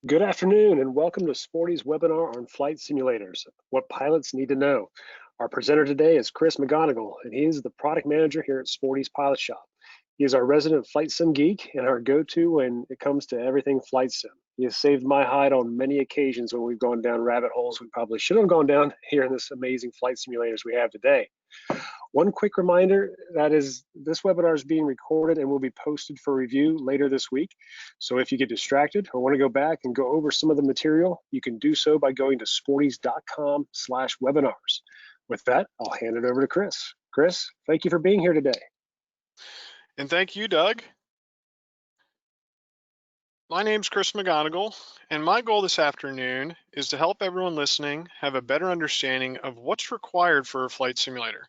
Good afternoon and welcome to Sporty's webinar on flight simulators, what pilots need to know. Our presenter today is Chris McGonegle, and he is the product manager here at Sporty's Pilot Shop. He is our resident flight sim geek and our go-to when it comes to everything flight sim. He has saved my hide on many occasions when we've gone down rabbit holes we probably shouldn't have gone down here in this amazing flight simulators we have today. One quick reminder, that is, this webinar is being recorded and will be posted for review later this week. So if you get distracted or want to go back and go over some of the material, you can do so by going to sportys.com/webinars. With that, I'll hand it over to Chris. Chris, thank you for being here today. And thank you, Doug. My name's Chris McGonegle, and my goal this afternoon is to help everyone listening have a better understanding of what's required for a flight simulator,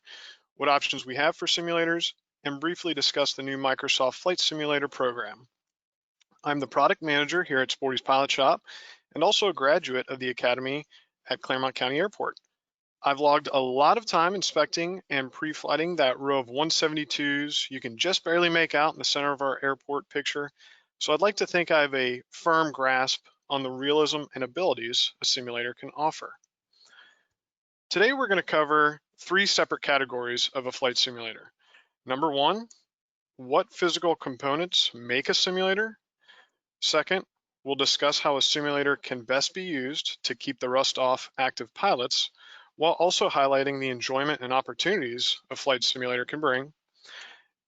what options we have for simulators, and briefly discuss the new Microsoft Flight Simulator program. I'm the product manager here at Sporty's Pilot Shop and also a graduate of the Academy at Claremont County Airport. I've logged a lot of time inspecting and pre-flighting that row of 172s you can just barely make out in the center of our airport picture. So I'd like to think I have a firm grasp on the realism and abilities a simulator can offer. Today we're going to cover three separate categories of a flight simulator. Number one, what physical components make a simulator? Second, we'll discuss how a simulator can best be used to keep the rust off active pilots, while also highlighting the enjoyment and opportunities a flight simulator can bring.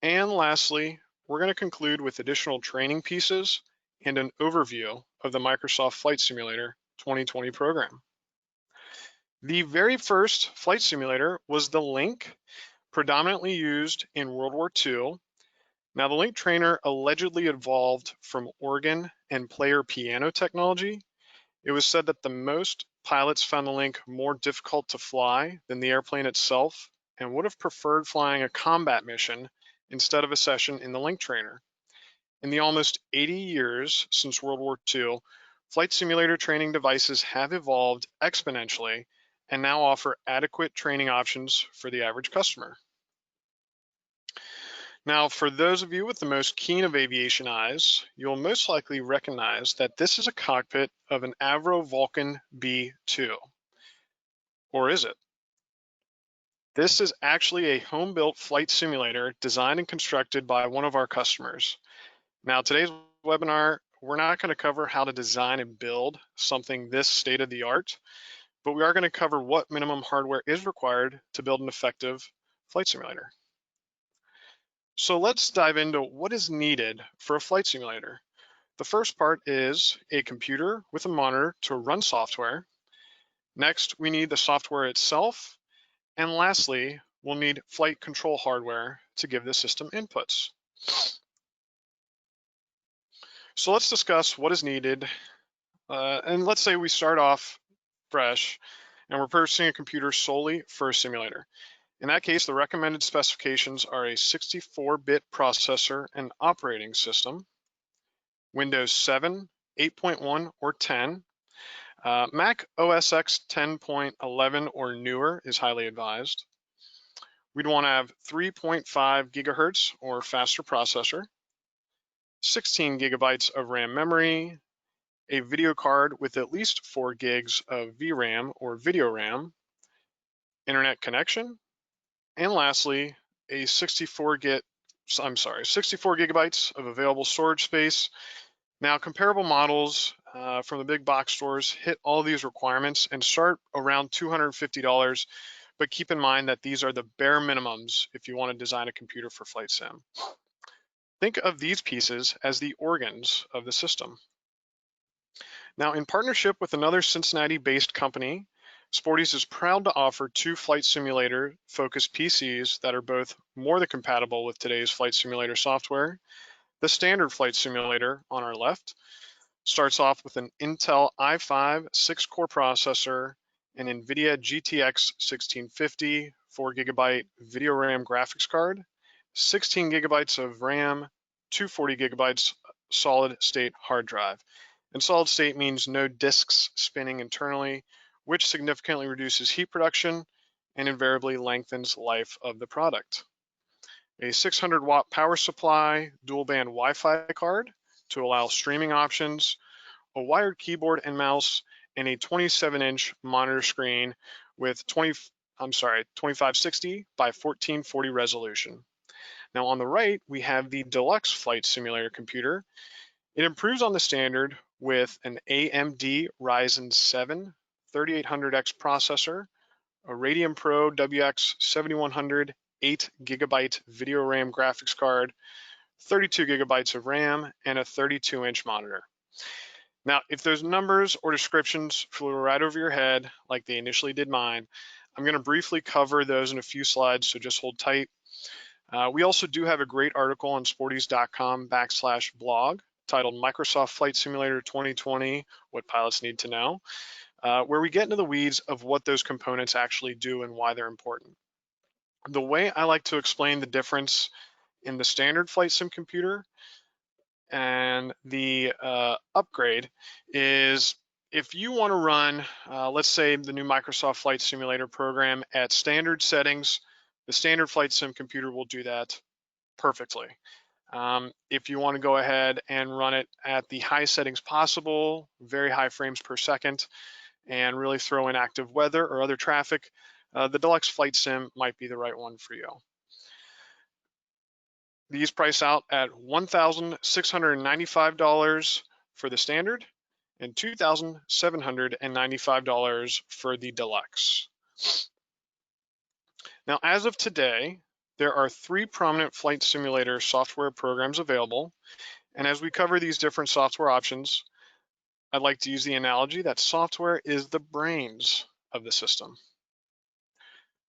And lastly, we're going to conclude with additional training pieces and an overview of the Microsoft Flight Simulator 2020 program. The very first flight simulator was the Link, predominantly used in World War II. Now, the Link trainer allegedly evolved from organ and player piano technology. It was said that the most pilots found the Link more difficult to fly than the airplane itself and would have preferred flying a combat mission instead of a session in the Link trainer. In the almost 80 years since World War II, flight simulator training devices have evolved exponentially and now offer adequate training options for the average customer. Now, for those of you with the most keen of aviation eyes, you'll most likely recognize that this is a cockpit of an Avro Vulcan B2. Or is it? This is actually a home-built flight simulator designed and constructed by one of our customers. Now, today's webinar, we're not going to cover how to design and build something this state-of-the-art, but we are going to cover what minimum hardware is required to build an effective flight simulator. So let's dive into what is needed for a flight simulator. The first part is a computer with a monitor to run software. Next, we need the software itself. And lastly, we'll need flight control hardware to give the system inputs. So let's discuss what is needed. And let's say we start off fresh and we're purchasing a computer solely for a simulator. In that case, the recommended specifications are a 64-bit processor and operating system, Windows 7, 8.1, or 10. Mac OS X 10.11 or newer is highly advised. We'd want to have 3.5 gigahertz or faster processor, 16 gigabytes of RAM memory, a video card with at least 4 gigs of VRAM or video RAM, internet connection, and lastly, a 64 gigabytes of available storage space. Now, comparable models from the big box stores hit all these requirements and start around $250, but keep in mind that these are the bare minimums if you want to design a computer for flight sim. Think of these pieces as the organs of the system. Now, in partnership with another Cincinnati-based company, Sporty's is proud to offer two flight simulator-focused PCs that are both more than compatible with today's flight simulator software. The standard flight simulator on our left starts off with an Intel i5 6-core processor, an NVIDIA GTX 1650 4 gigabyte video RAM graphics card, 16 gigabytes of RAM, 240 gigabytes solid state hard drive. And solid state means no disks spinning internally, which significantly reduces heat production and invariably lengthens life of the product. A 600 watt power supply, dual band Wi-Fi card to allow streaming options, a wired keyboard and mouse, and a 27-inch monitor screen with 2560 by 1440 resolution. Now on the right, we have the Deluxe Flight Simulator computer. It improves on the standard with an AMD Ryzen 7 3800X processor, a Radeon Pro WX 7100 8GB video RAM graphics card, 32GB of RAM, and a 32-inch monitor. Now, if those numbers or descriptions flew right over your head, like they initially did mine, I'm going to briefly cover those in a few slides, so just hold tight. We also do have a great article on sportys.com/blog titled Microsoft Flight Simulator 2020, What Pilots Need to Know, where we get into the weeds of what those components actually do and why they're important. The way I like to explain the difference in the standard flight sim computer and the upgrade is if you want to run, let's say, the new Microsoft Flight Simulator program at standard settings, the standard flight sim computer will do that perfectly. If you want to go ahead and run it at the high settings possible, very high frames per second, and really throw in active weather or other traffic, the Deluxe Flight Sim might be the right one for you. These price out at $1,695 for the standard and $2,795 for the Deluxe. Now, as of today, there are 3 prominent flight simulator software programs available. And as we cover these different software options, I'd like to use the analogy that software is the brains of the system.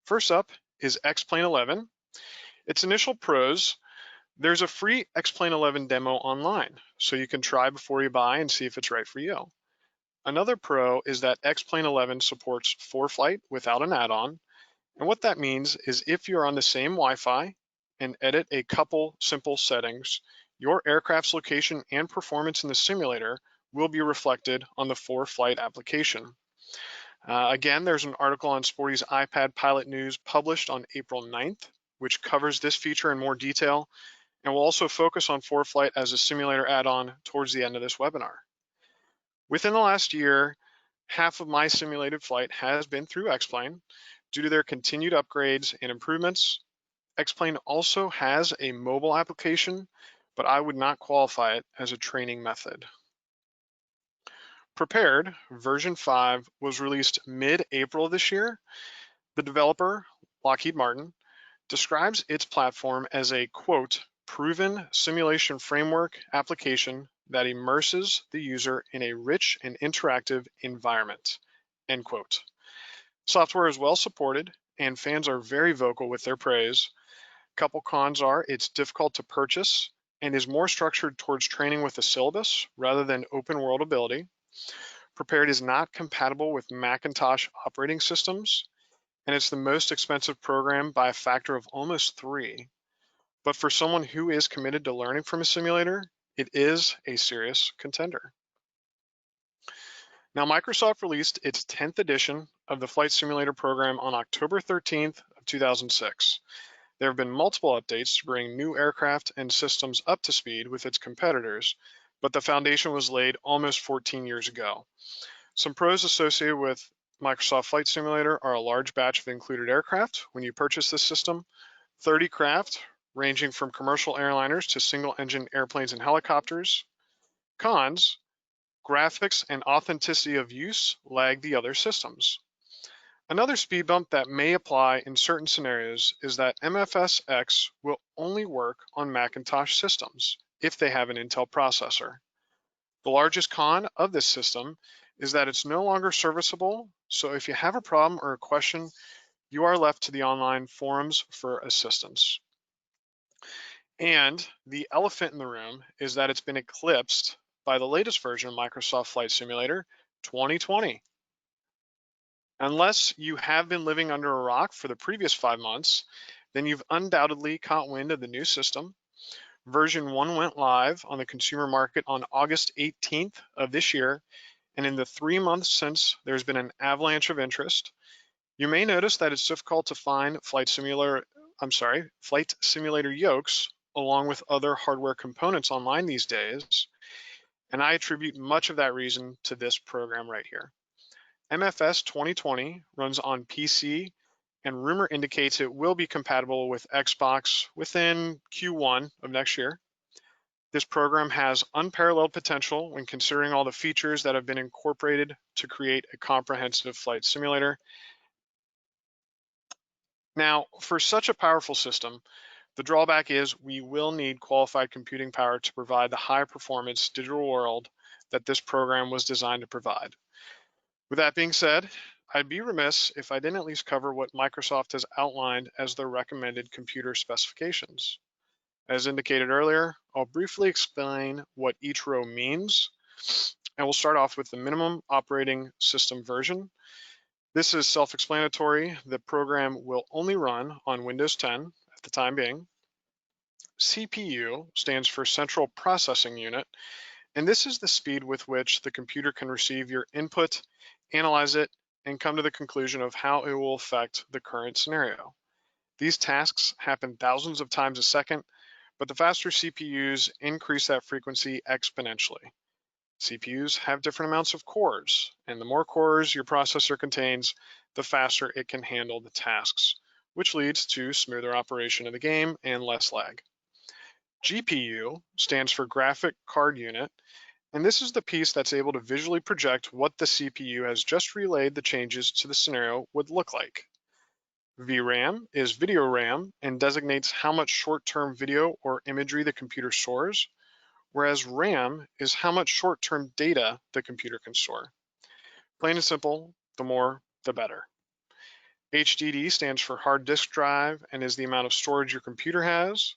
First up is X-Plane 11. Its initial pros: there's a free X-Plane 11 demo online, so you can try before you buy and see if it's right for you. Another pro is that X-Plane 11 supports ForeFlight without an add-on. And what that means is if you're on the same Wi-Fi and edit a couple simple settings, your aircraft's location and performance in the simulator will be reflected on the ForeFlight application. Again, there's an article on Sporty's iPad Pilot News published on April 9th, which covers this feature in more detail, and will also focus on ForeFlight as a simulator add-on towards the end of this webinar. Within the last year, half of my simulated flight has been through X-Plane due to their continued upgrades and improvements. X-Plane also has a mobile application, but I would not qualify it as a training method. Prepared version 5 was released mid-April of this year. The developer, Lockheed Martin, describes its platform as a, quote, proven simulation framework application that immerses the user in a rich and interactive environment, end quote. Software is well supported and fans are very vocal with their praise. Couple cons are it's difficult to purchase and is more structured towards training with a syllabus rather than open world ability. Prepared is not compatible with Macintosh operating systems, and it's the most expensive program by a factor of almost 3. But for someone who is committed to learning from a simulator, it is a serious contender. Now, Microsoft released its 10th edition of the Flight Simulator program on October 13th of 2006. There have been multiple updates to bring new aircraft and systems up to speed with its competitors, but the foundation was laid almost 14 years ago. Some pros associated with Microsoft Flight Simulator are a large batch of included aircraft when you purchase this system, 30 craft ranging from commercial airliners to single-engine airplanes and helicopters. Cons: graphics and authenticity of use lag the other systems. Another speed bump that may apply in certain scenarios is that MFSX will only work on Macintosh systems if they have an Intel processor. The largest con of this system is that it's no longer serviceable, so if you have a problem or a question, you are left to the online forums for assistance. And the elephant in the room is that it's been eclipsed by the latest version of Microsoft Flight Simulator 2020. Unless you have been living under a rock for the previous 5 months, then you've undoubtedly caught wind of the new system. Version 1 went live on the consumer market on August 18th of this year, and in the 3 months since, there's been an avalanche of interest. You may notice that it's difficult to find flight simulator yokes along with other hardware components online these days. and I attribute much of that reason to this program right here. MFS 2020 runs on PC, and rumor indicates it will be compatible with Xbox within Q1 of next year. This program has unparalleled potential when considering all the features that have been incorporated to create a comprehensive flight simulator. Now, for such a powerful system, the drawback is we will need qualified computing power to provide the high performance digital world that this program was designed to provide. With that being said, I'd be remiss if I didn't at least cover what Microsoft has outlined as their recommended computer specifications. As indicated earlier, I'll briefly explain what each row means, and we'll start off with the minimum operating system version. This is self-explanatory. The program will only run on Windows 10 at the time being. CPU stands for Central Processing Unit, and this is the speed with which the computer can receive your input, analyze it, and come to the conclusion of how it will affect the current scenario. These tasks happen thousands of times a second, but the faster CPUs increase that frequency exponentially. CPUs have different amounts of cores, and the more cores your processor contains, the faster it can handle the tasks, which leads to smoother operation of the game and less lag. GPU stands for Graphic Card Unit, and this is the piece that's able to visually project what the CPU has just relayed the changes to the scenario would look like. VRAM is video RAM and designates how much short-term video or imagery the computer stores, whereas RAM is how much short-term data the computer can store. Plain and simple, the more, the better. HDD stands for hard disk drive and is the amount of storage your computer has.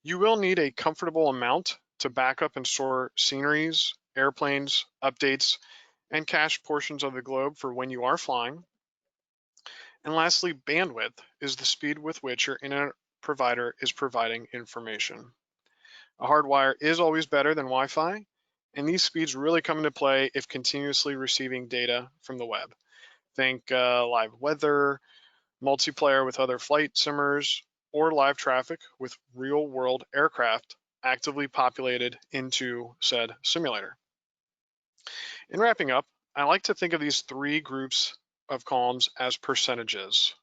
You will need a comfortable amount to back up and store sceneries, airplanes, updates, and cache portions of the globe for when you are flying. And lastly, bandwidth is the speed with which your internet provider is providing information. A hard wire is always better than Wi-Fi, and these speeds really come into play if continuously receiving data from the web. Think live weather, multiplayer with other flight simmers, or live traffic with real-world aircraft actively populated into said simulator. In wrapping up, I like to think of these three groups of columns as percentages.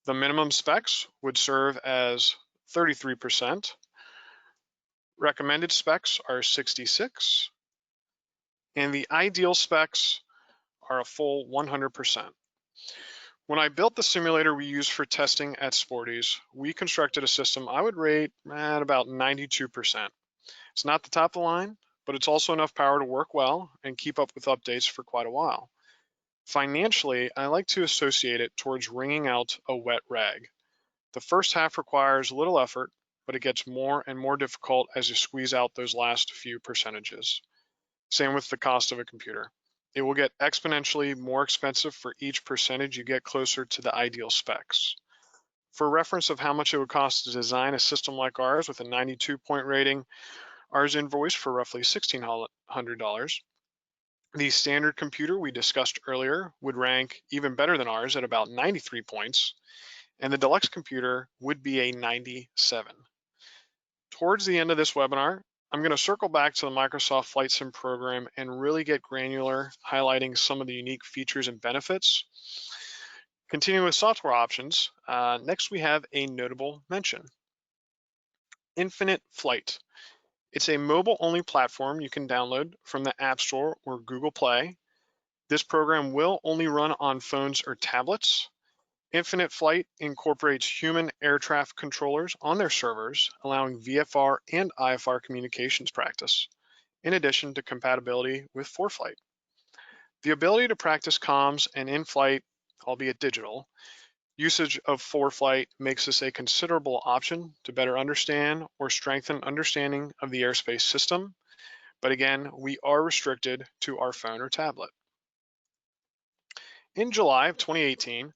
The minimum specs would serve as 33%. Recommended specs are 66%, and the ideal specs are a full 100%. When I built the simulator we use for testing at Sporty's, we constructed a system I would rate at about 92%. It's not the top of the line, but it's also enough power to work well and keep up with updates for quite a while. Financially, I like to associate it towards wringing out a wet rag. The first half requires little effort, but it gets more and more difficult as you squeeze out those last few percentages. Same with the cost of a computer. It will get exponentially more expensive for each percentage you get closer to the ideal specs. For reference of how much it would cost to design a system like ours with a 92-point rating, ours invoiced for roughly $1,600. The standard computer we discussed earlier would rank even better than ours at about 93 points, and the deluxe computer would be a 97. Towards the end of this webinar, I'm going to circle back to the Microsoft Flight Sim program and really get granular, highlighting some of the unique features and benefits. Continuing with software options, next we have a notable mention. Infinite Flight. It's a mobile-only platform you can download from the App Store or Google Play. This program will only run on phones or tablets. Infinite Flight incorporates human air traffic controllers on their servers, allowing VFR and IFR communications practice, in addition to compatibility with ForeFlight. The ability to practice comms and in-flight, albeit digital, usage of ForeFlight makes this a considerable option to better understand or strengthen understanding of the airspace system, but again, we are restricted to our phone or tablet. In July of 2018,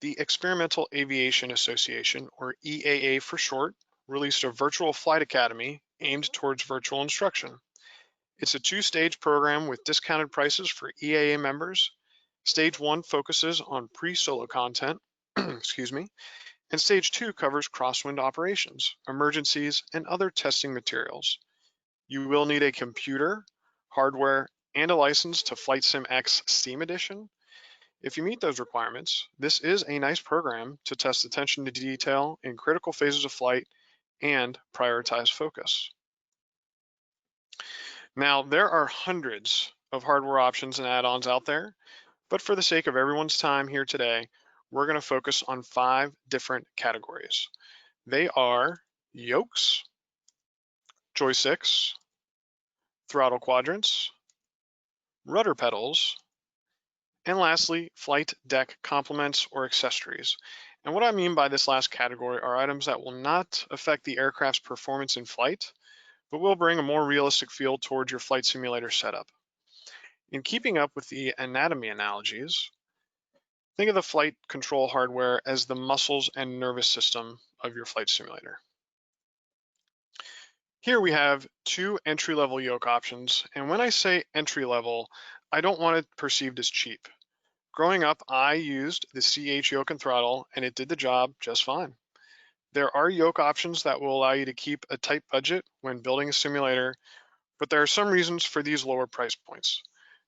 the Experimental Aviation Association, or EAA for short, released a virtual flight academy aimed towards virtual instruction. It's a two-stage program with discounted prices for EAA members. Stage 1 focuses on pre-solo content, excuse me, and Stage 2 covers crosswind operations, emergencies, and other testing materials. You will need a computer, hardware, and a license to Flight Sim X Steam Edition. If you meet those requirements, this is a nice program to test attention to detail in critical phases of flight and prioritize focus. Now, there are hundreds of hardware options and add-ons out there, but for the sake of everyone's time here today, we're going to focus on 5 different categories. They are yokes, joysticks, throttle quadrants, rudder pedals, and lastly, flight deck complements or accessories. And what I mean by this last category are items that will not affect the aircraft's performance in flight, but will bring a more realistic feel towards your flight simulator setup. In keeping up with the anatomy analogies, think of the flight control hardware as the muscles and nervous system of your flight simulator. Here we have 2 entry-level yoke options, and when I say entry-level, I don't want it perceived as cheap. Growing up, I used the CH yoke and throttle, and it did the job just fine. There are yoke options that will allow you to keep a tight budget when building a simulator, but there are some reasons for these lower price points.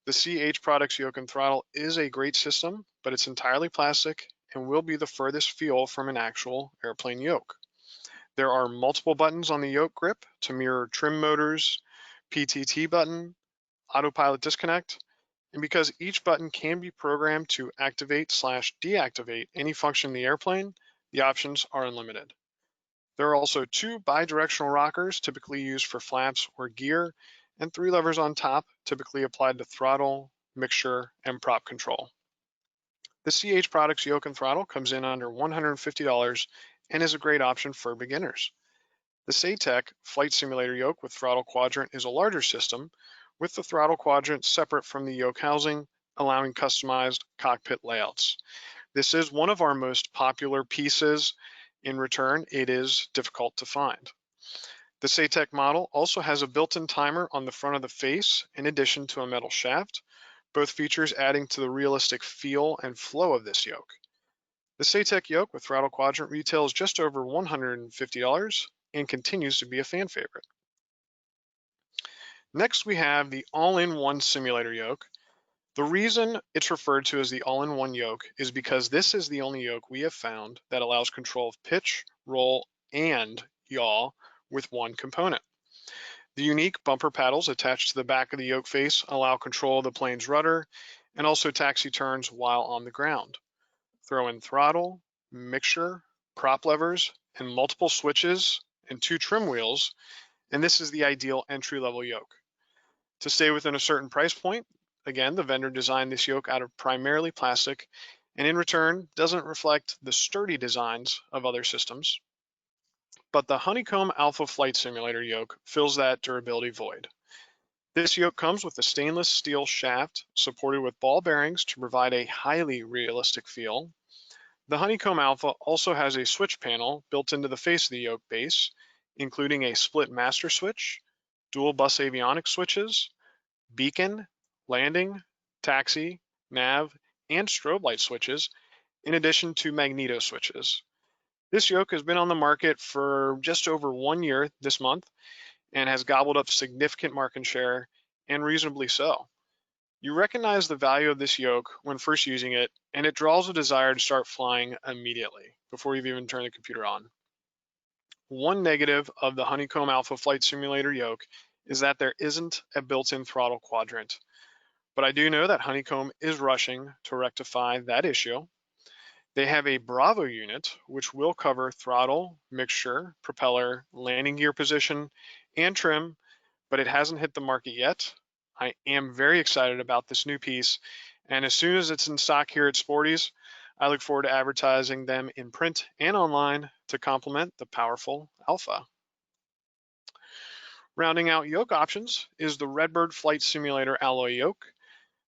The CH Products yoke and throttle is a great system, but it's entirely plastic and will be the furthest feel from an actual airplane yoke. There are multiple buttons on the yoke grip to mirror trim motors, PTT button, autopilot disconnect, and because each button can be programmed to activate/deactivate any function in the airplane, the options are unlimited. There are also 2 bidirectional rockers typically used for flaps or gear, and 3 levers on top typically applied to throttle, mixture, and prop control. The CH Products yoke and throttle comes in under $150 and is a great option for beginners. The Seitek flight simulator yoke with throttle quadrant is a larger system, with the throttle quadrant separate from the yoke housing, allowing customized cockpit layouts. This is one of our most popular pieces. In return, it is difficult to find. The Seitek model also has a built-in timer on the front of the face in addition to a metal shaft, both features adding to the realistic feel and flow of this yoke. The Seitek yoke with throttle quadrant retails just over $150 and continues to be a fan favorite. Next, we have the all-in-one simulator yoke. The reason it's referred to as the all-in-one yoke is because this is the only yoke we have found that allows control of pitch, roll, and yaw with one component. The unique bumper paddles attached to the back of the yoke face allow control of the plane's rudder and also taxi turns while on the ground. Throw in throttle, mixture, prop levers, and multiple switches and 2 trim wheels, and this is the ideal entry-level yoke. To stay within a certain price point, again, the vendor designed this yoke out of primarily plastic, and in return, doesn't reflect the sturdy designs of other systems. But the Honeycomb Alpha Flight Simulator yoke fills that durability void. This yoke comes with a stainless steel shaft supported with ball bearings to provide a highly realistic feel. The Honeycomb Alpha also has a switch panel built into the face of the yoke base, including a split master switch, dual bus avionics switches, beacon, landing, taxi, nav, and strobe light switches, in addition to magneto switches. This yoke has been on the market for just over 1 year this month and has gobbled up significant market share, and reasonably so. You recognize the value of this yoke when first using it, and it draws a desire to start flying immediately before you've even turned the computer on. One negative of the Honeycomb Alpha Flight Simulator yoke is that there isn't a built-in throttle quadrant, but I do know that Honeycomb is rushing to rectify that issue. They have a Bravo unit, which will cover throttle, mixture, propeller, landing gear position, and trim, but it hasn't hit the market yet. I am very excited about this new piece, and as soon as it's in stock here at Sporty's, I look forward to advertising them in print and online to complement the powerful Alpha. Rounding out yoke options is the Redbird Flight Simulator Alloy Yoke.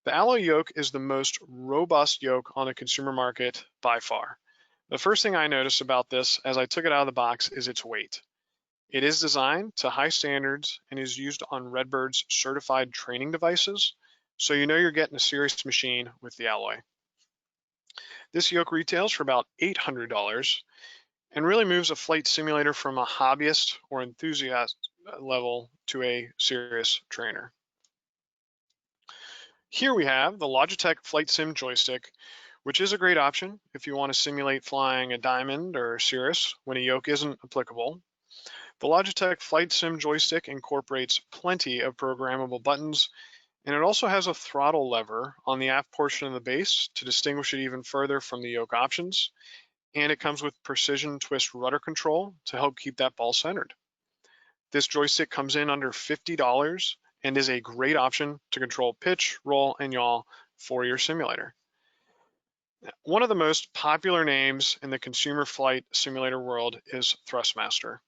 The alloy yoke is the most robust yoke on the consumer market by far. The first thing I noticed about this as I took it out of the box is its weight. It is designed to high standards and is used on Redbird's certified training devices, so you know you're getting a serious machine with the alloy. This yoke retails for about $800, and really moves a flight simulator from a hobbyist or enthusiast level to a serious trainer. Here we have the Logitech Flight Sim Joystick, which is a great option if you want to simulate flying a Diamond or Cirrus when a yoke isn't applicable. The Logitech Flight Sim Joystick incorporates plenty of programmable buttons, and it also has a throttle lever on the aft portion of the base to distinguish it even further from the yoke options, and it comes with precision twist rudder control to help keep that ball centered. This joystick comes in under $50 and is a great option to control pitch, roll, and yaw for your simulator. One of the most popular names in the consumer flight simulator world is Thrustmaster.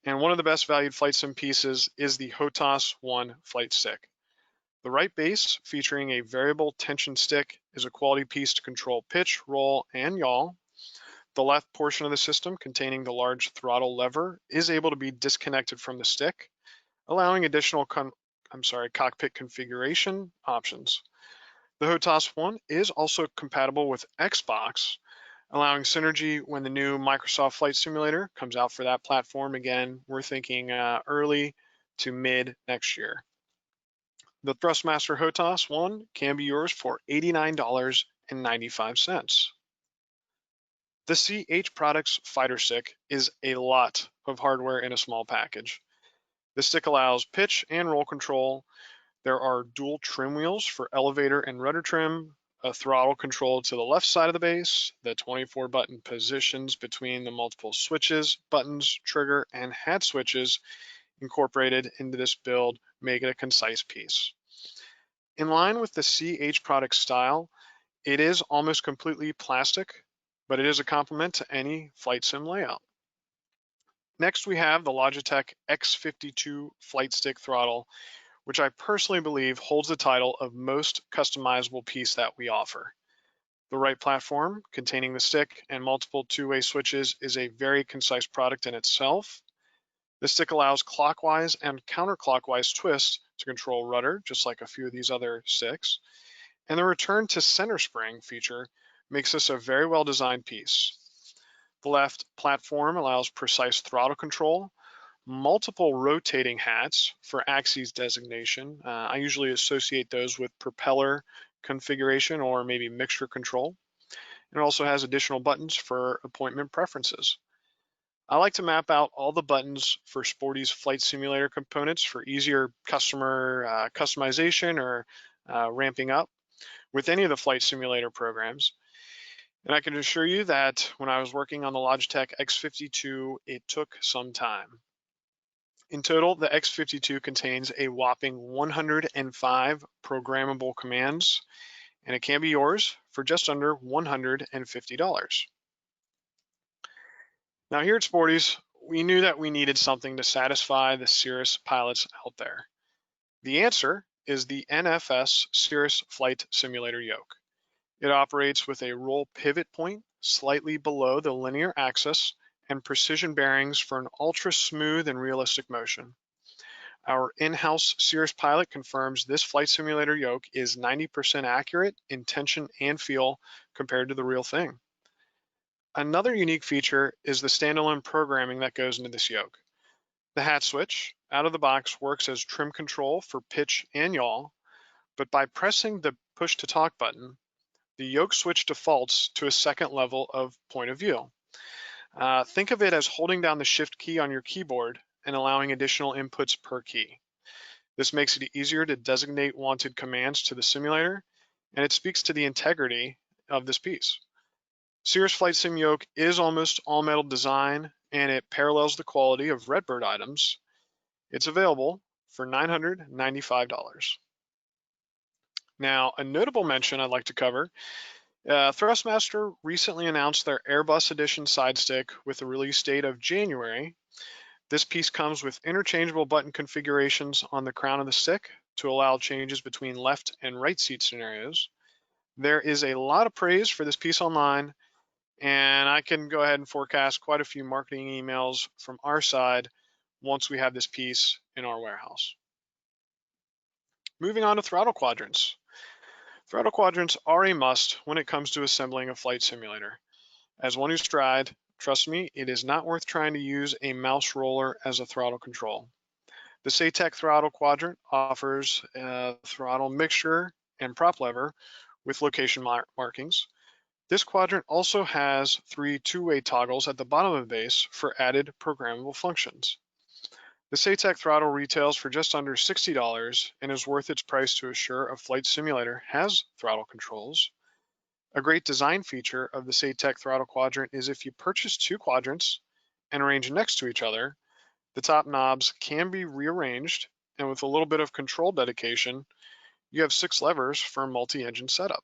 And one of the best valued flight sim pieces is the HOTAS 1 flight stick. The right base, featuring a variable tension stick, is a quality piece to control pitch, roll, and yaw. The left portion of the system, containing the large throttle lever, is able to be disconnected from the stick, allowing additional cockpit configuration options. The HOTAS 1 is also compatible with Xbox, allowing synergy when the new Microsoft Flight Simulator comes out for that platform. Again, we're thinking early to mid next year. The Thrustmaster HOTAS 1 can be yours for $89.95. The CH Products Fighter Stick is a lot of hardware in a small package. The stick allows pitch and roll control. There are dual trim wheels for elevator and rudder trim, a throttle control to the left side of the base, the 24 button positions between the multiple switches, buttons, trigger, and hat switches incorporated into this build make it a concise piece. In line with the CH product style, it is almost completely plastic, but it is a complement to any flight sim layout. Next, we have the Logitech X52 flight stick throttle, which I personally believe holds the title of most customizable piece that we offer. The right platform, containing the stick and multiple two-way switches, is a very concise product in itself. The stick allows clockwise and counterclockwise twists to control rudder, just like a few of these other sticks. And the return to center spring feature makes this a very well-designed piece. The left platform allows precise throttle control, multiple rotating hats for axis designation. I usually associate those with propeller configuration or maybe mixture control. It also has additional buttons for appointment preferences. I like to map out all the buttons for Sporty's flight simulator components for easier customer customization or ramping up with any of the flight simulator programs. And I can assure you that when I was working on the Logitech X52, it took some time. In total, the X52 contains a whopping 105 programmable commands, and it can be yours for just under $150. Now here at Sporty's, we knew that we needed something to satisfy the Cirrus pilots out there. The answer is the NFS Cirrus Flight Simulator Yoke. It operates with a roll pivot point slightly below the linear axis and precision bearings for an ultra smooth and realistic motion. Our in-house Cirrus pilot confirms this flight simulator yoke is 90% accurate in tension and feel compared to the real thing. Another unique feature is the standalone programming that goes into this yoke. The hat switch out of the box works as trim control for pitch and yaw, but by pressing the push to talk button, the yoke switch defaults to a second level of point of view. Think of it as holding down the shift key on your keyboard and allowing additional inputs per key. This makes it easier to designate wanted commands to the simulator, and it speaks to the integrity of this piece. Cirrus Flight Sim Yoke is almost all metal design, and it parallels the quality of Redbird items. It's available for $995. Now, a notable mention I'd like to cover, Thrustmaster recently announced their Airbus Edition side stick with a release date of January. This piece comes with interchangeable button configurations on the crown of the stick to allow changes between left and right seat scenarios. There is a lot of praise for this piece online, and I can go ahead and forecast quite a few marketing emails from our side once we have this piece in our warehouse. Moving on to throttle quadrants. Throttle quadrants are a must when it comes to assembling a flight simulator. As one who's tried Trust me, it is not worth trying to use a mouse roller as a throttle control. The Seitek Throttle Quadrant offers a throttle mixture and prop lever with location markings. This quadrant also has 3 two-way toggles at the bottom of the base for added programmable functions. The Seitek throttle retails for just under $60 and is worth its price to assure a flight simulator has throttle controls. A great design feature of the Seitek Throttle Quadrant is if you purchase 2 quadrants and arrange next to each other, the top knobs can be rearranged, and with a little bit of control dedication, you have 6 levers for a multi-engine setup.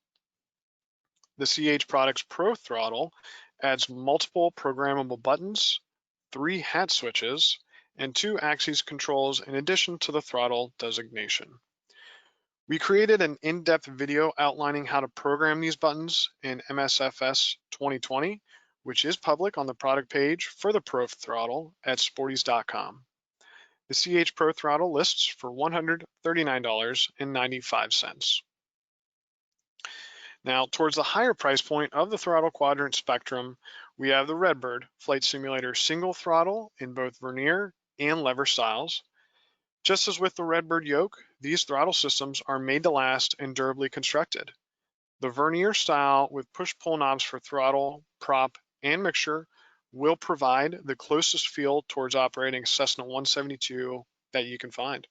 The CH Products Pro Throttle adds multiple programmable buttons, 3 hat switches, and 2 axis controls in addition to the throttle designation. We created an in-depth video outlining how to program these buttons in MSFS 2020, which is public on the product page for the Pro Throttle at sportys.com. The CH Pro Throttle lists for $139.95. Now, towards the higher price point of the throttle quadrant spectrum, we have the Redbird Flight Simulator single throttle in both vernier and lever styles. Just as with the Redbird Yoke, these throttle systems are made to last and durably constructed. The vernier style with push-pull knobs for throttle, prop, and mixture will provide the closest feel towards operating Cessna 172 that you can find.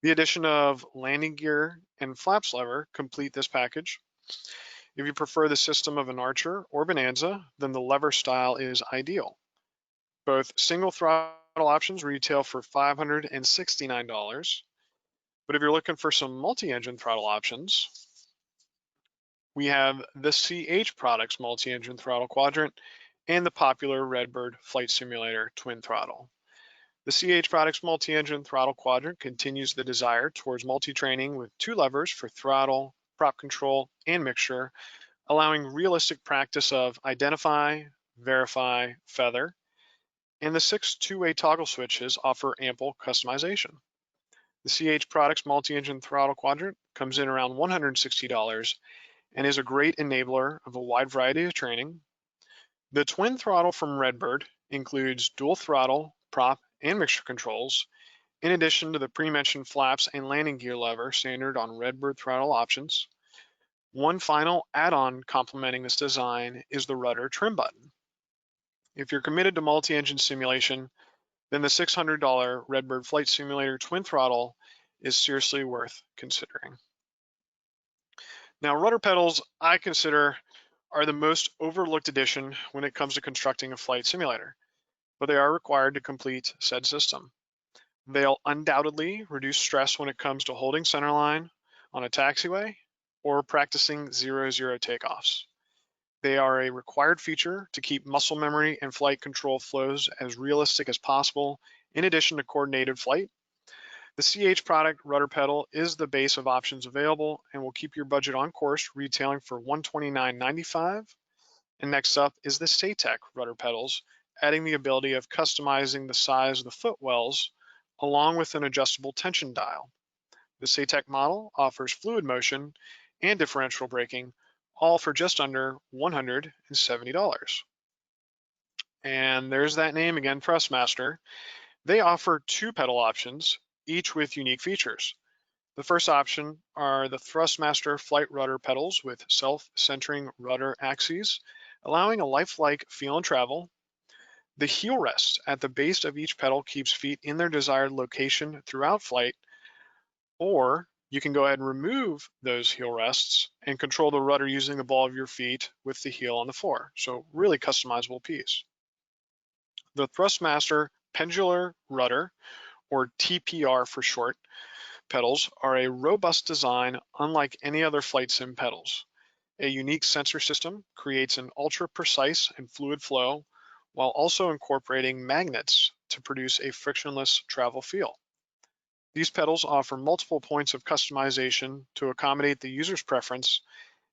The addition of landing gear and flaps lever complete this package. If you prefer the system of an Archer or Bonanza, then the lever style is ideal. Both single throttle options retail for $569, but if you're looking for some multi-engine throttle options, we have the CH Products multi-engine throttle quadrant and the popular Redbird Flight Simulator twin throttle. The CH Products multi-engine throttle quadrant continues the desire towards multi-training with 2 levers for throttle, prop control, and mixture, allowing realistic practice of identify, verify, feather, and the 6 two-way toggle switches offer ample customization. The CH Products multi-engine throttle quadrant comes in around $160 and is a great enabler of a wide variety of training. The twin throttle from Redbird includes dual throttle, prop, and mixture controls, in addition to the pre-mentioned flaps and landing gear lever standard on Redbird throttle options. One final add-on complementing this design is the rudder trim button. If you're committed to multi-engine simulation, then the $600 Redbird Flight Simulator twin throttle is seriously worth considering. Now, rudder pedals, I consider, are the most overlooked addition when it comes to constructing a flight simulator, but they are required to complete said system. They'll undoubtedly reduce stress when it comes to holding centerline on a taxiway or practicing 0-0 takeoffs. They are a required feature to keep muscle memory and flight control flows as realistic as possible, in addition to coordinated flight. The CH product rudder pedal is the base of options available and will keep your budget on course, retailing for $129.95. And next up is the Seitek rudder pedals, adding the ability of customizing the size of the footwells along with an adjustable tension dial. The Seitek model offers fluid motion and differential braking, all for just under $170. And there's that name again, Thrustmaster. They offer 2 pedal options, each with unique features. The first option are the Thrustmaster flight rudder pedals with self-centering rudder axes, allowing a lifelike feel and travel. The heel rest at the base of each pedal keeps feet in their desired location throughout flight, or you can go ahead and remove those heel rests and control the rudder using the ball of your feet with the heel on the floor. So really customizable piece. The Thrustmaster pendular rudder, or TPR for short, pedals are a robust design unlike any other flight sim pedals. A unique sensor system creates an ultra-precise and fluid flow while also incorporating magnets to produce a frictionless travel feel. These pedals offer multiple points of customization to accommodate the user's preference,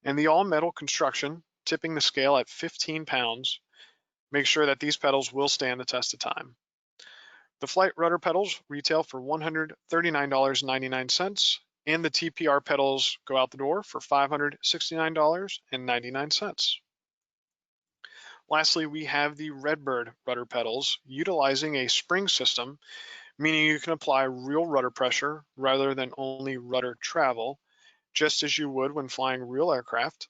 and the all-metal construction, tipping the scale at 15 pounds, makes sure that these pedals will stand the test of time. The flight rudder pedals retail for $139.99, and the TPR pedals go out the door for $569.99. Lastly, we have the Redbird rudder pedals utilizing a spring system, meaning you can apply real rudder pressure rather than only rudder travel, just as you would when flying real aircraft.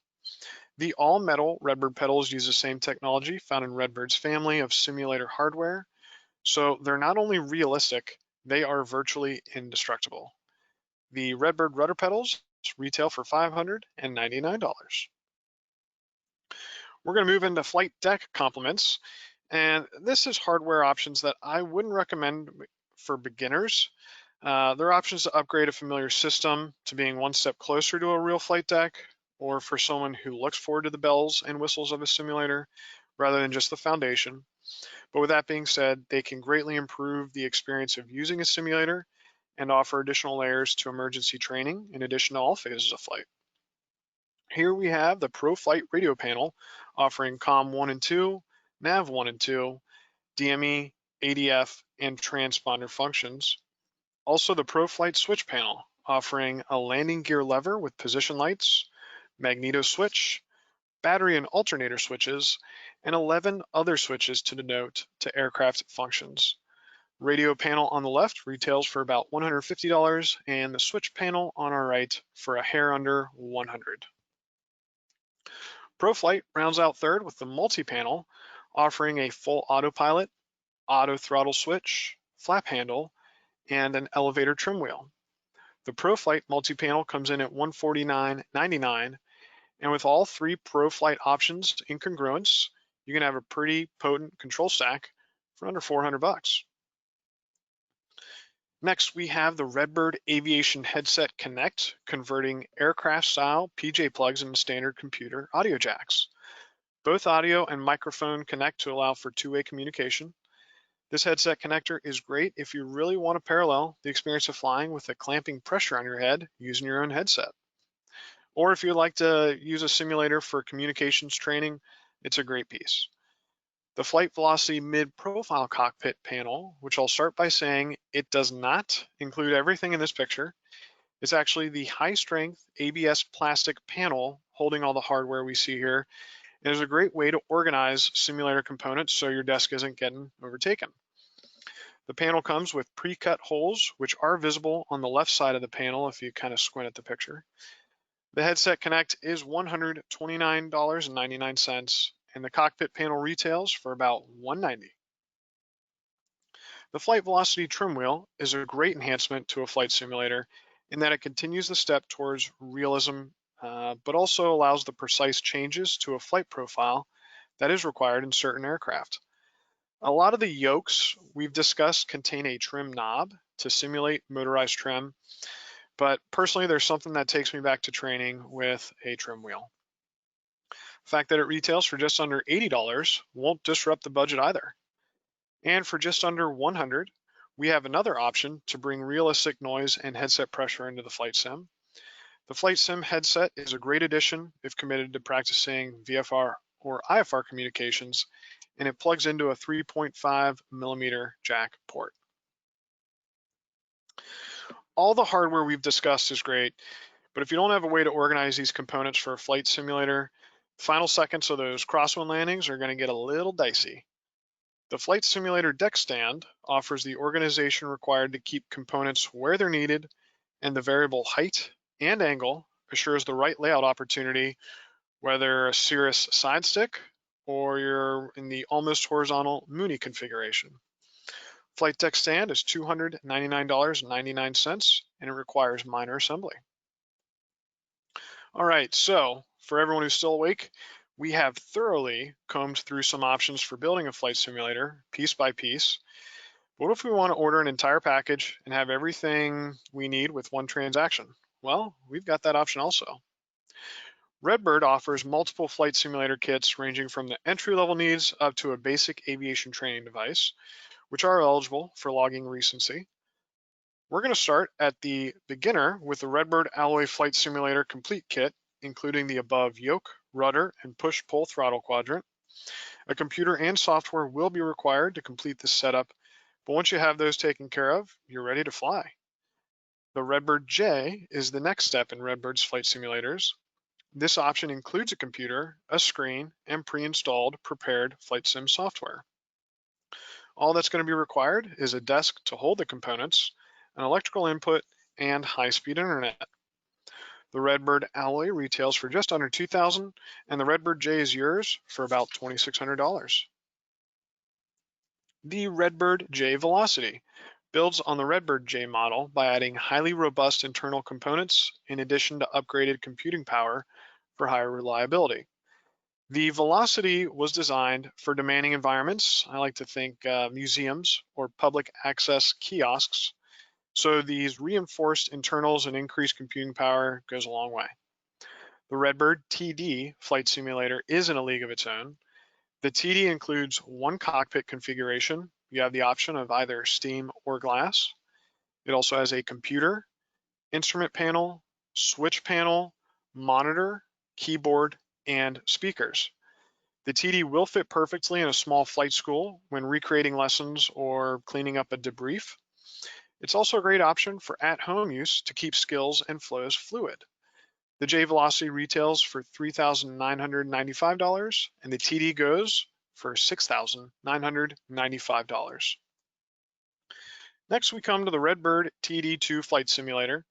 The all-metal Redbird pedals use the same technology found in Redbird's family of simulator hardware, so they're not only realistic, they are virtually indestructible. The Redbird rudder pedals retail for $599. We're going to move into flight deck complements, and this is hardware options that I wouldn't recommend for beginners. They're options to upgrade a familiar system to being one step closer to a real flight deck, or for someone who looks forward to the bells and whistles of a simulator rather than just the foundation. But with that being said, they can greatly improve the experience of using a simulator and offer additional layers to emergency training in addition to all phases of flight. Here we have the ProFlight radio panel offering COM 1 and 2, Nav 1 and 2, DME, ADF, and transponder functions. Also the ProFlight switch panel offering a landing gear lever with position lights, magneto switch, battery and alternator switches, and 11 other switches to denote to aircraft functions. Radio panel on the left retails for about $150, and the switch panel on our right for a hair under $100. ProFlight rounds out third with the multi-panel, offering a full autopilot, auto throttle switch, flap handle, and an elevator trim wheel. The ProFlight multi-panel comes in at $149.99, and with all three ProFlight options in congruence, you can have a pretty potent control stack for under $400. Next, we have the Redbird Aviation Headset Connect, converting aircraft-style PJ plugs into standard computer audio jacks. Both audio and microphone connect to allow for two-way communication. This headset connector is great if you really want to parallel the experience of flying with a clamping pressure on your head using your own headset. Or if you'd like to use a simulator for communications training, it's a great piece. The Flight Velocity Mid-Profile Cockpit panel, which I'll start by saying it does not include everything in this picture. It's actually the high-strength ABS plastic panel holding all the hardware we see here. It is a great way to organize simulator components so your desk isn't getting overtaken. The panel comes with pre-cut holes, which are visible on the left side of the panel if you kind of squint at the picture. The Headset Connect is $129.99, and the cockpit panel retails for about $190. The Flight Velocity trim wheel is a great enhancement to a flight simulator in that it continues the step towards realism, but also allows the precise changes to a flight profile that is required in certain aircraft. A lot of the yokes we've discussed contain a trim knob to simulate motorized trim, but personally there's something that takes me back to training with a trim wheel. The fact that it retails for just under $80 won't disrupt the budget either. And for just under $100, we have another option to bring realistic noise and headset pressure into the flight sim. The flight sim headset is a great addition if committed to practicing VFR or IFR communications, and it plugs into a 3.5 millimeter jack port. All the hardware we've discussed is great, but if you don't have a way to organize these components for a flight simulator, the final seconds of those crosswind landings are going to get a little dicey. The flight simulator deck stand offers the organization required to keep components where they're needed, and the variable height and angle assures the right layout opportunity, whether a Cirrus side stick or you're in the almost horizontal Mooney configuration. Flight deck stand is $299.99, and it requires minor assembly. All right, so for everyone who's still awake, we have thoroughly combed through some options for building a flight simulator piece by piece. What if we want to order an entire package and have everything we need with one transaction? Well, we've got that option also. Redbird offers multiple flight simulator kits ranging from the entry-level needs up to a basic aviation training device, which are eligible for logging recency. We're going to start at the beginner with the Redbird Alloy Flight Simulator Complete Kit, including the above yoke, rudder, and push-pull throttle quadrant. A computer and software will be required to complete this setup, but once you have those taken care of, you're ready to fly. The Redbird J is the next step in Redbird's flight simulators. This option includes a computer, a screen, and pre-installed prepared flight sim software. All that's going to be required is a desk to hold the components, an electrical input, and high-speed internet. The Redbird alloy retails for just under $2,000, and the Redbird J is yours for about $2,600. The Redbird J Velocity builds on the Redbird J model by adding highly robust internal components in addition to upgraded computing power for higher reliability. The Velocity was designed for demanding environments. I like to think museums or public access kiosks. So these reinforced internals and increased computing power goes a long way. The Redbird TD flight simulator is in a league of its own. The TD includes one cockpit configuration. You have the option of either steam or glass. It also has a computer, instrument panel, switch panel, monitor, keyboard, and speakers. The TD will fit perfectly in a small flight school when recreating lessons or cleaning up a debrief. It's also a great option for at-home use to keep skills and flows fluid. The J Velocity retails for $3,995 and the TD goes for $6,995. Next, we come to the Redbird TD2 flight simulator.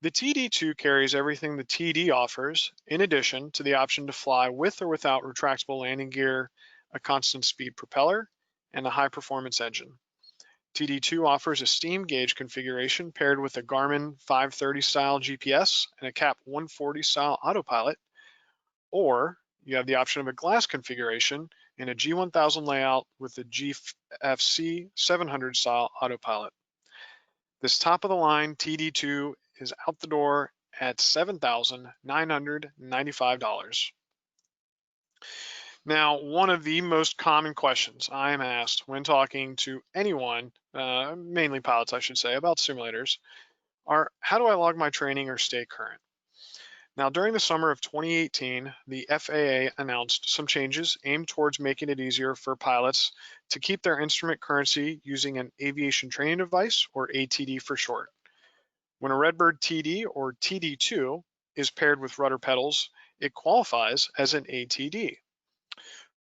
The TD2 carries everything the TD offers, in addition to the option to fly with or without retractable landing gear, a constant speed propeller, and a high performance engine. TD2 offers a steam gauge configuration paired with a Garmin 530 style GPS and a CAP 140 style autopilot, or you have the option of a glass configuration in a G1000 layout with the GFC 700 style autopilot. This top of the line TD2 is out the door at $7,995. Now, one of the most common questions I am asked when talking to anyone, mainly pilots I should say, about simulators are, how do I log my training or stay current? Now, during the summer of 2018, the FAA announced some changes aimed towards making it easier for pilots to keep their instrument currency using an aviation training device, or ATD for short. When a Redbird TD or TD2 is paired with rudder pedals, it qualifies as an ATD.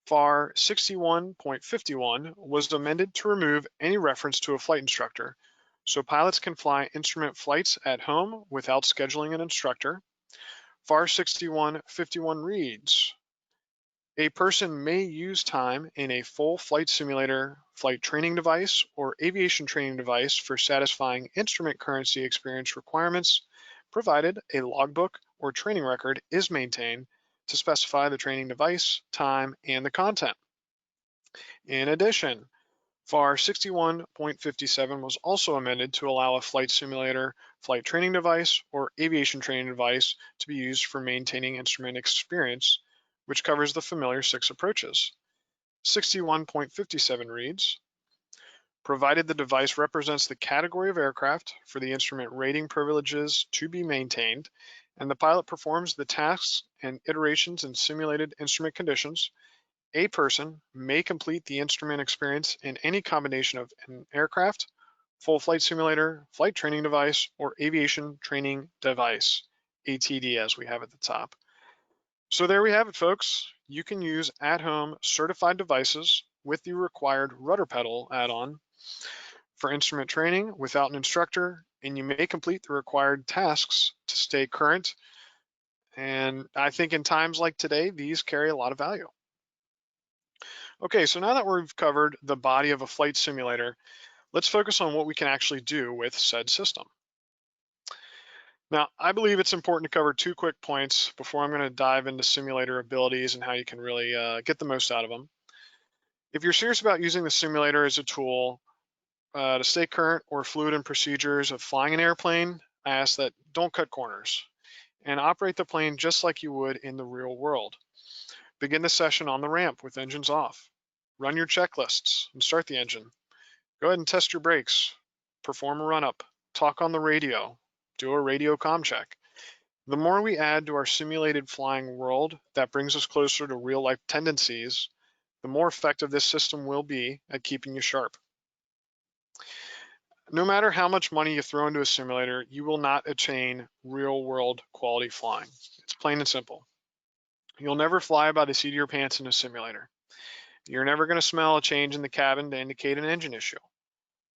FAR 61.51 was amended to remove any reference to a flight instructor, so pilots can fly instrument flights at home without scheduling an instructor. FAR 61.51 reads, a person may use time in a full flight simulator, flight training device, or aviation training device for satisfying instrument currency experience requirements, provided a logbook or training record is maintained to specify the training device, time, and the content. In addition, FAR 61.57 was also amended to allow a flight simulator, flight training device, or aviation training device to be used for maintaining instrument experience, which covers the familiar 6 approaches. 61.57 reads, provided the device represents the category of aircraft for the instrument rating privileges to be maintained, and the pilot performs the tasks and iterations in simulated instrument conditions, a person may complete the instrument experience in any combination of an aircraft, full flight simulator, flight training device, or aviation training device, ATD as we have at the top. So there we have it, folks. You can use at-home certified devices with the required rudder pedal add-on for instrument training without an instructor, and you may complete the required tasks to stay current. And I think in times like today, these carry a lot of value. Okay, so now that we've covered the body of a flight simulator, let's focus on what we can actually do with said system. Now, I believe it's important to cover 2 quick points before I'm going to dive into simulator abilities and how you can really get the most out of them. If you're serious about using the simulator as a tool to stay current or fluid in procedures of flying an airplane, I ask that don't cut corners and operate the plane just like you would in the real world. Begin the session on the ramp with engines off. Run your checklists and start the engine. Go ahead and test your brakes. Perform a run-up. Talk on the radio. Do a radio comm check. The more we add to our simulated flying world that brings us closer to real-life tendencies, the more effective this system will be at keeping you sharp. No matter how much money you throw into a simulator, you will not attain real-world quality flying. It's plain and simple. You'll never fly by the seat of your pants in a simulator. You're never going to smell a change in the cabin to indicate an engine issue.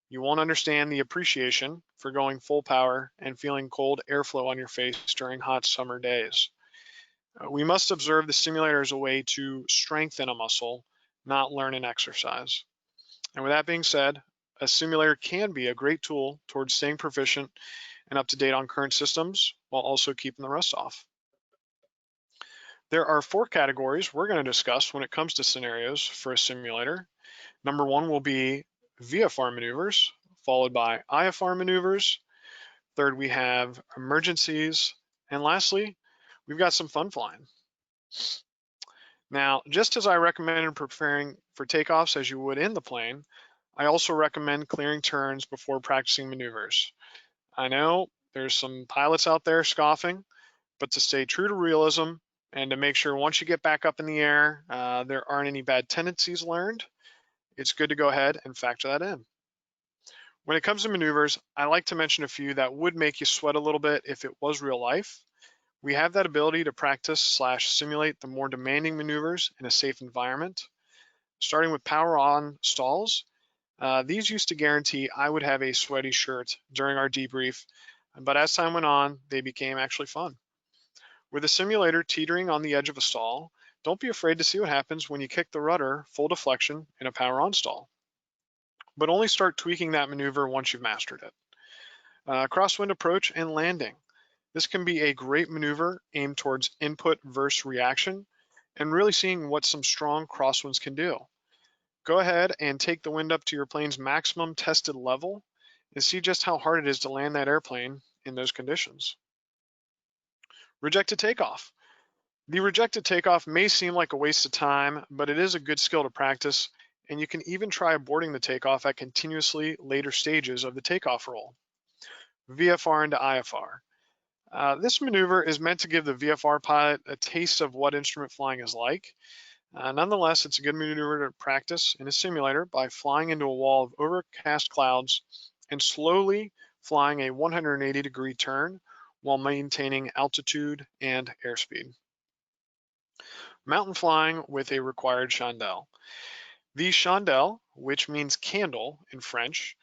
You won't understand the appreciation for going full power and feeling cold airflow on your face during hot summer days. We must observe the simulator as a way to strengthen a muscle, not learn an exercise. And with that being said, a simulator can be a great tool towards staying proficient and up to date on current systems while also keeping the rust off. There are 4 categories we're going to discuss when it comes to scenarios for a simulator. Number 1 will be VFR maneuvers, followed by IFR maneuvers. Third, we have emergencies. And lastly, we've got some fun flying. Now, just as I recommended preparing for takeoffs as you would in the plane, I also recommend clearing turns before practicing maneuvers. I know there's some pilots out there scoffing, but to stay true to realism and to make sure once you get back up in the air, there aren't any bad tendencies learned, it's good to go ahead and factor that in. When it comes to maneuvers, I like to mention a few that would make you sweat a little bit if it was real life. We have that ability to practice/simulate the more demanding maneuvers in a safe environment. Starting with power on stalls, these used to guarantee I would have a sweaty shirt during our debrief, but as time went on, they became actually fun. With a simulator teetering on the edge of a stall, don't be afraid to see what happens when you kick the rudder full deflection in a power on stall. But only start tweaking that maneuver once you've mastered it. Crosswind approach and landing. This can be a great maneuver aimed towards input versus reaction and really seeing what some strong crosswinds can do. Go ahead and take the wind up to your plane's maximum tested level and see just how hard it is to land that airplane in those conditions. Rejected takeoff. The rejected takeoff may seem like a waste of time, but it is a good skill to practice, and you can even try aborting the takeoff at continuously later stages of the takeoff roll. VFR into IFR. This maneuver is meant to give the VFR pilot a taste of what instrument flying is like. Nonetheless, it's a good maneuver to practice in a simulator by flying into a wall of overcast clouds and slowly flying a 180-degree turn while maintaining altitude and airspeed. Mountain flying with a required chandelle. The chandelle, which means candle in French,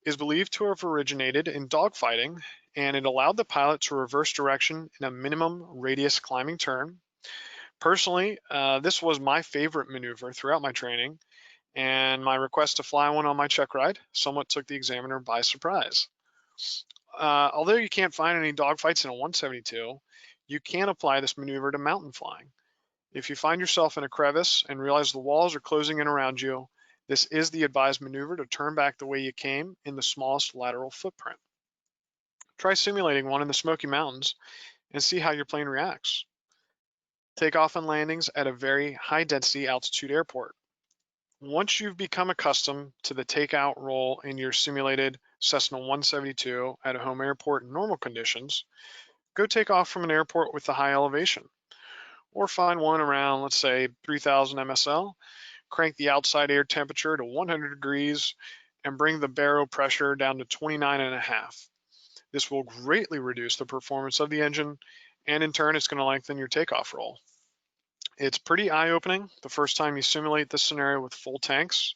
is believed to have originated in dogfighting, and it allowed the pilot to reverse direction in a minimum radius climbing turn. Personally, this was my favorite maneuver throughout my training, and my request to fly one on my check ride somewhat took the examiner by surprise. Although you can't find any dogfights in a 172, you can apply this maneuver to mountain flying. If you find yourself in a crevice and realize the walls are closing in around you, this is the advised maneuver to turn back the way you came in the smallest lateral footprint. Try simulating one in the Smoky Mountains and see how your plane reacts. Takeoff and landings at a very high density altitude airport. Once you've become accustomed to the takeout roll in your simulated Cessna 172 at a home airport in normal conditions, go take off from an airport with a high elevation. Or find one around, let's say, 3000 MSL, crank the outside air temperature to 100 degrees, and bring the baro pressure down to 29.5. This will greatly reduce the performance of the engine, and in turn, it's going to lengthen your takeoff roll. It's pretty eye-opening the first time you simulate this scenario with full tanks.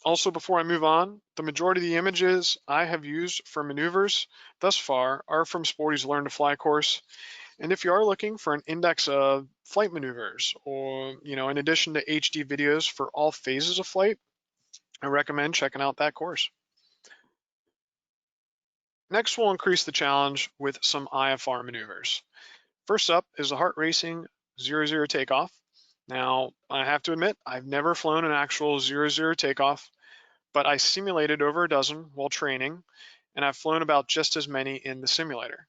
Also, before I move on, the majority of the images I have used for maneuvers thus far are from Sporty's Learn to Fly course. And if you are looking for an index of flight maneuvers, or in addition to HD videos for all phases of flight, I recommend checking out that course. Next, we'll increase the challenge with some IFR maneuvers. First up is the heart racing 0-0 takeoff. Now, I have to admit, I've never flown an actual 0-0 takeoff, but I simulated over a dozen while training, and I've flown about just as many in the simulator.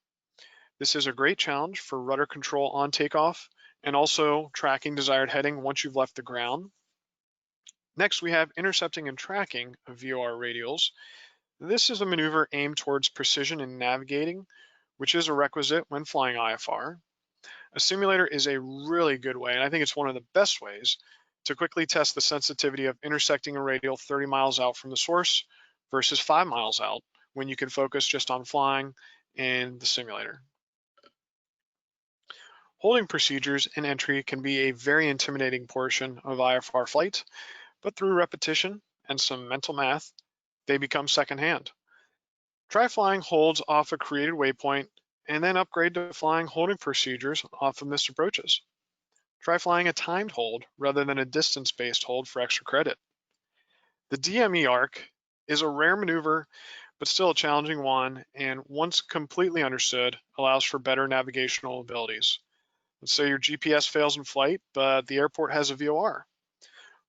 This is a great challenge for rudder control on takeoff and also tracking desired heading once you've left the ground. Next, we have intercepting and tracking of VOR radials. This is a maneuver aimed towards precision in navigating, which is a requisite when flying IFR. A simulator is a really good way, and I think it's one of the best ways, to quickly test the sensitivity of intersecting a radial 30 miles out from the source versus 5 miles out when you can focus just on flying in the simulator. Holding procedures and entry can be a very intimidating portion of IFR flight, but through repetition and some mental math, they become secondhand. Try flying holds off a created waypoint and then upgrade to flying holding procedures off of missed approaches. Try flying a timed hold rather than a distance-based hold for extra credit. The Dme Arc is a rare maneuver, but still a challenging one, and once completely understood, allows for better navigational abilities. Let's say your GPS fails in flight, but the airport has a VOR.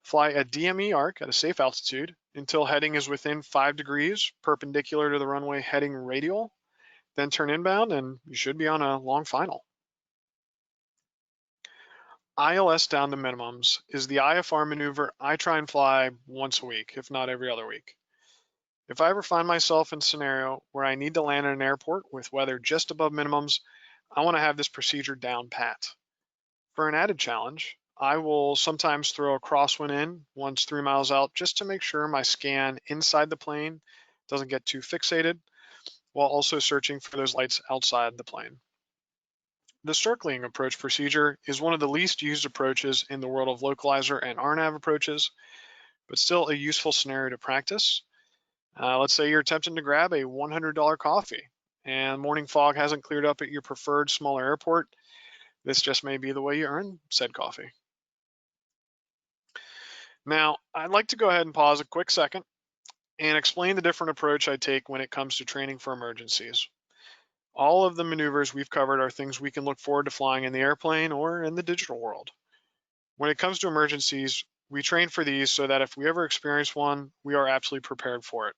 Fly a Dme Arc at a safe altitude until heading is within 5 degrees perpendicular to the runway heading radial, then turn inbound and you should be on a long final. ILS down to minimums is the IFR maneuver I try and fly once a week, if not every other week. If I ever find myself in a scenario where I need to land at an airport with weather just above minimums, I want to have this procedure down pat. For an added challenge, I will sometimes throw a crosswind in once 3 miles out just to make sure my scan inside the plane doesn't get too fixated, while also searching for those lights outside the plane. The circling approach procedure is one of the least used approaches in the world of localizer and RNAV approaches, but still a useful scenario to practice. Let's say you're attempting to grab a $100 coffee and morning fog hasn't cleared up at your preferred smaller airport. This just may be the way you earn said coffee. Now, I'd like to go ahead and pause a quick second and explain the different approach I take when it comes to training for emergencies. All of the maneuvers we've covered are things we can look forward to flying in the airplane or in the digital world. When it comes to emergencies, we train for these so that if we ever experience one, we are absolutely prepared for it.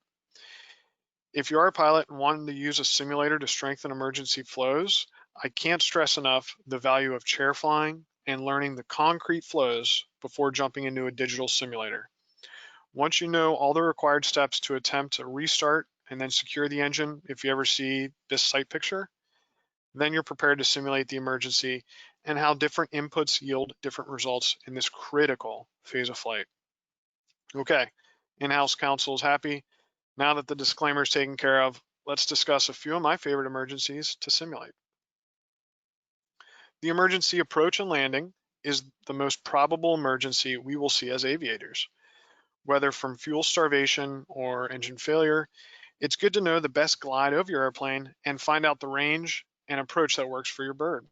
If you are a pilot and wanting to use a simulator to strengthen emergency flows, I can't stress enough the value of chair flying and learning the concrete flows before jumping into a digital simulator. Once you know all the required steps to attempt a restart and then secure the engine, if you ever see this sight picture, then you're prepared to simulate the emergency and how different inputs yield different results in this critical phase of flight. Okay, in-house counsel is happy. Now that the disclaimer is taken care of, let's discuss a few of my favorite emergencies to simulate. The emergency approach and landing is the most probable emergency we will see as aviators. Whether from fuel starvation or engine failure, it's good to know the best glide of your airplane and find out the range and approach that works for your bird.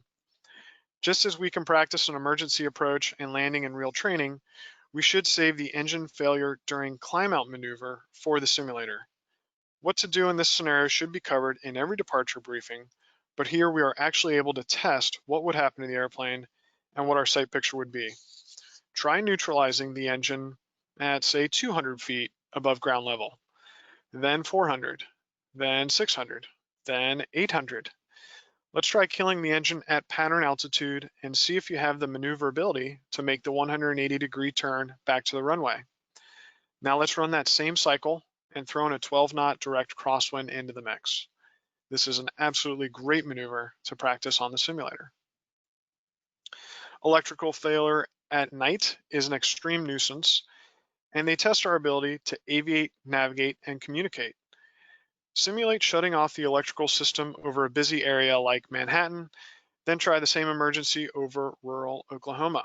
Just as we can practice an emergency approach and landing in real training, we should save the engine failure during climb out maneuver for the simulator. What to do in this scenario should be covered in every departure briefing, but here we are actually able to test what would happen to the airplane and what our sight picture would be. Try neutralizing the engine at say 200 feet above ground level, then 400, then 600, then 800. Let's try killing the engine at pattern altitude and see if you have the maneuverability to make the 180-degree turn back to the runway. Now let's run that same cycle and throw in a 12-knot direct crosswind into the mix. This is an absolutely great maneuver to practice on the simulator. Electrical failure at night is an extreme nuisance, and they test our ability to aviate, navigate, and communicate. Simulate shutting off the electrical system over a busy area like Manhattan, then try the same emergency over rural Oklahoma.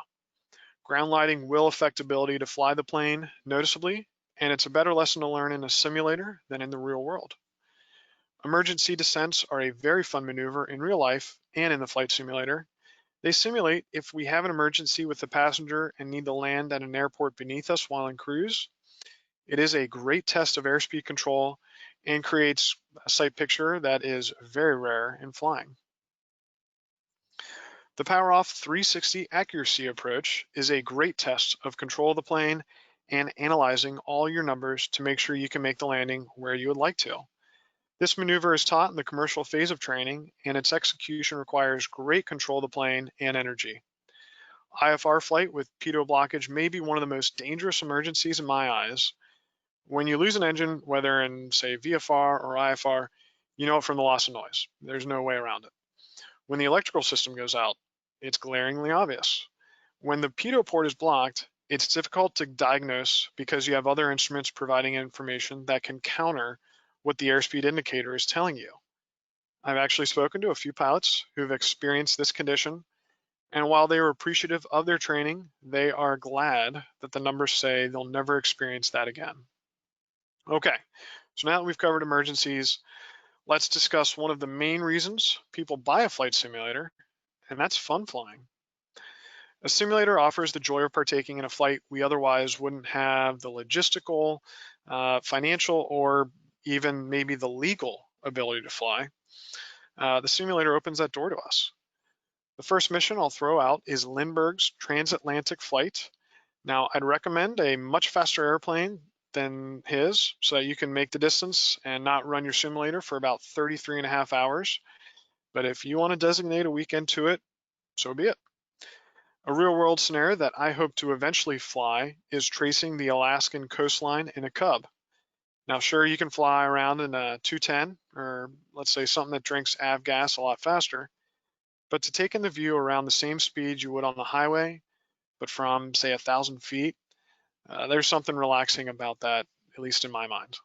Ground lighting will affect ability to fly the plane noticeably, and it's a better lesson to learn in a simulator than in the real world. Emergency descents are a very fun maneuver in real life and in the flight simulator. They simulate if we have an emergency with the passenger and need to land at an airport beneath us while in cruise. It is a great test of airspeed control and creates a sight picture that is very rare in flying. The Power Off 360 accuracy approach is a great test of control of the plane and analyzing all your numbers to make sure you can make the landing where you would like to. This maneuver is taught in the commercial phase of training, and its execution requires great control of the plane and energy. IFR flight with pitot blockage may be one of the most dangerous emergencies in my eyes. When you lose an engine, whether in, say, VFR or IFR, you know it from the loss of noise. There's no way around it. When the electrical system goes out, it's glaringly obvious. When the pitot port is blocked, It's difficult to diagnose because you have other instruments providing information that can counter what the airspeed indicator is telling you. I've actually spoken to a few pilots who've experienced this condition, and while they were appreciative of their training, they are glad that the numbers say they'll never experience that again. Okay, so now that we've covered emergencies, let's discuss one of the main reasons people buy a flight simulator, and that's fun flying. A simulator offers the joy of partaking in a flight we otherwise wouldn't have the logistical, financial, or even maybe the legal ability to fly. The simulator opens that door to us. The first mission I'll throw out is Lindbergh's transatlantic flight. Now, I'd recommend a much faster airplane than his so that you can make the distance and not run your simulator for about 33.5 hours. But if you want to designate a weekend to it, so be it. A real-world scenario that I hope to eventually fly is tracing the Alaskan coastline in a Cub. Now, sure, you can fly around in a 210, or let's say something that drinks avgas a lot faster, but to take in the view around the same speed you would on the highway, but from, say, 1,000 feet, there's something relaxing about that, at least in my mind.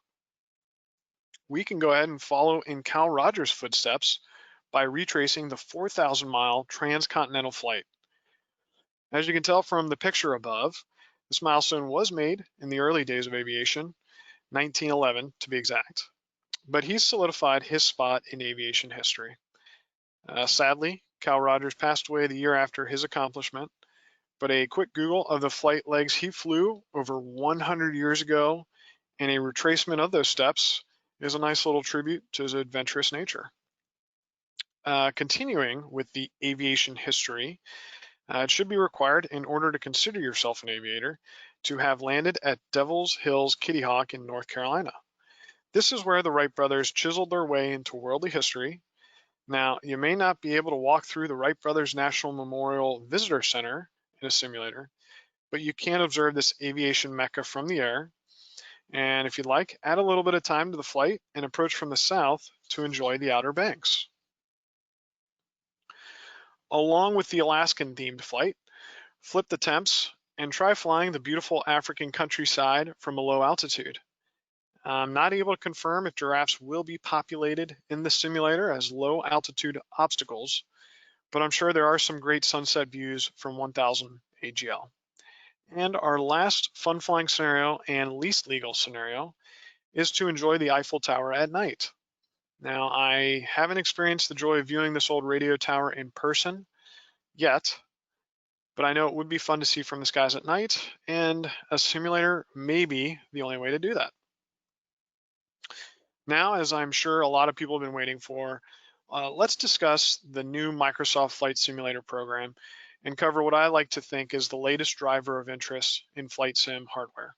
We can go ahead and follow in Cal Rogers' footsteps by retracing the 4,000-mile transcontinental flight. As you can tell from the picture above, this milestone was made in the early days of aviation, 1911 to be exact, but he's solidified his spot in aviation history. Sadly, Cal Rogers passed away the year after his accomplishment, but a quick Google of the flight legs he flew over 100 years ago and a retracement of those steps is a nice little tribute to his adventurous nature. Continuing with the aviation history, it should be required in order to consider yourself an aviator to have landed at Devil's Hills Kitty Hawk in North Carolina. This is where the Wright brothers chiseled their way into worldly history. Now, you may not be able to walk through the Wright Brothers National Memorial Visitor Center in a simulator, but you can observe this aviation mecca from the air. And if you'd like, add a little bit of time to the flight and approach from the south to enjoy the Outer Banks. Along with the Alaskan themed flight, flip the temps and try flying the beautiful African countryside from a low altitude. I'm not able to confirm if giraffes will be populated in the simulator as low altitude obstacles, but I'm sure there are some great sunset views from 1000 AGL. And our last fun flying scenario and least legal scenario is to enjoy the Eiffel Tower at night. Now, I haven't experienced the joy of viewing this old radio tower in person yet, but I know it would be fun to see from the skies at night, and a simulator may be the only way to do that. Now, as I'm sure a lot of people have been waiting for, let's discuss the new Microsoft Flight Simulator program and cover what I like to think is the latest driver of interest in flight sim hardware.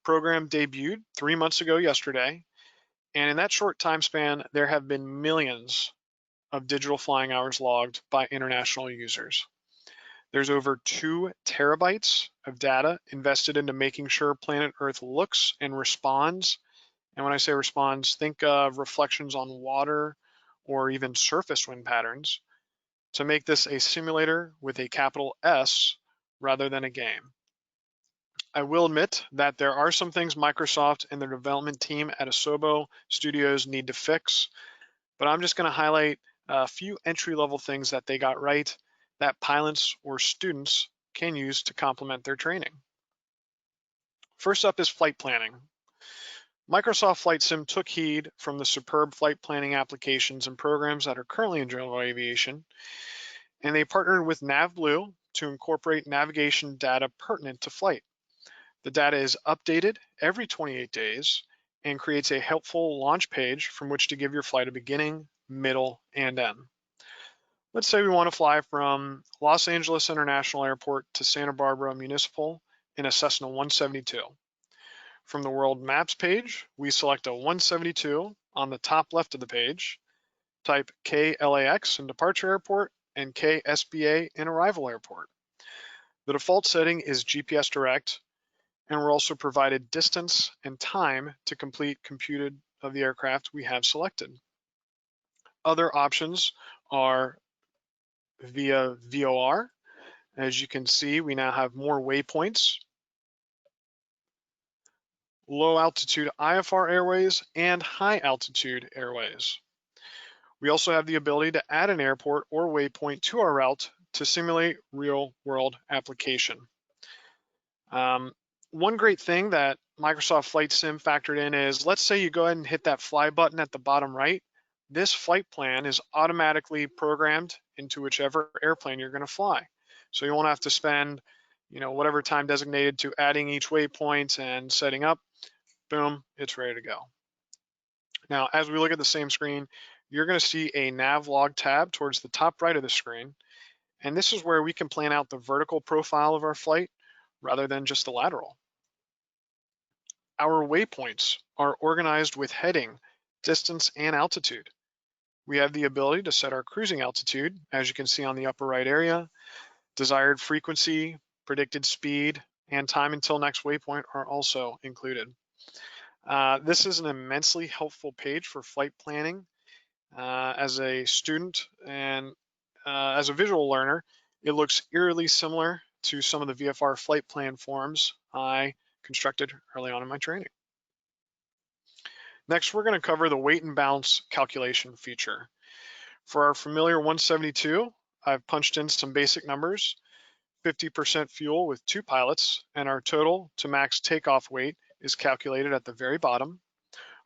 Program debuted 3 months ago yesterday, and in that short time span, there have been millions of digital flying hours logged by international users. There's over 2 terabytes of data invested into making sure planet Earth looks and responds. And when I say responds, think of reflections on water or even surface wind patterns to make this a simulator with a capital S rather than a game. I will admit that there are some things Microsoft and their development team at Asobo Studios need to fix, but I'm just going to highlight a few entry-level things that they got right that pilots or students can use to complement their training. First up is flight planning. Microsoft Flight Sim took heed from the superb flight planning applications and programs that are currently in general aviation, and they partnered with Nav Log to incorporate navigation data pertinent to flight. The data is updated every 28 days and creates a helpful launch page from which to give your flight a beginning, middle, and end. Let's say we want to fly from Los Angeles International Airport to Santa Barbara Municipal in a Cessna 172. From the World Maps page, we select a 172 on the top left of the page, type KLAX in departure airport and KSBA in arrival airport. The default setting is GPS direct, and we're also provided distance and time to complete computed of the aircraft we have selected. Other options are via VOR, As you can see, we now have more waypoints, low altitude IFR airways, and high altitude airways. We also have the ability to add an airport or waypoint to our route to simulate real world application. One great thing that Microsoft Flight Sim factored in is, let's say you go ahead and hit that fly button at the bottom right. This flight plan is automatically programmed into whichever airplane you're going to fly. So you won't have to spend, whatever time designated to adding each waypoint and setting up. Boom, it's ready to go. Now, as we look at the same screen, you're going to see a Nav Log tab towards the top right of the screen. And this is where we can plan out the vertical profile of our flight rather than just the lateral. Our waypoints are organized with heading, distance, and altitude. We have the ability to set our cruising altitude, as you can see on the upper right area. Desired frequency, predicted speed, and time until next waypoint are also included. This is an immensely helpful page for flight planning. As a student and as a visual learner, it looks eerily similar to some of the VFR flight plan forms I constructed early on in my training. Next, we're going to cover the weight and balance calculation feature. For our familiar 172, I've punched in some basic numbers, 50% fuel with 2 pilots, and our total to max takeoff weight is calculated at the very bottom.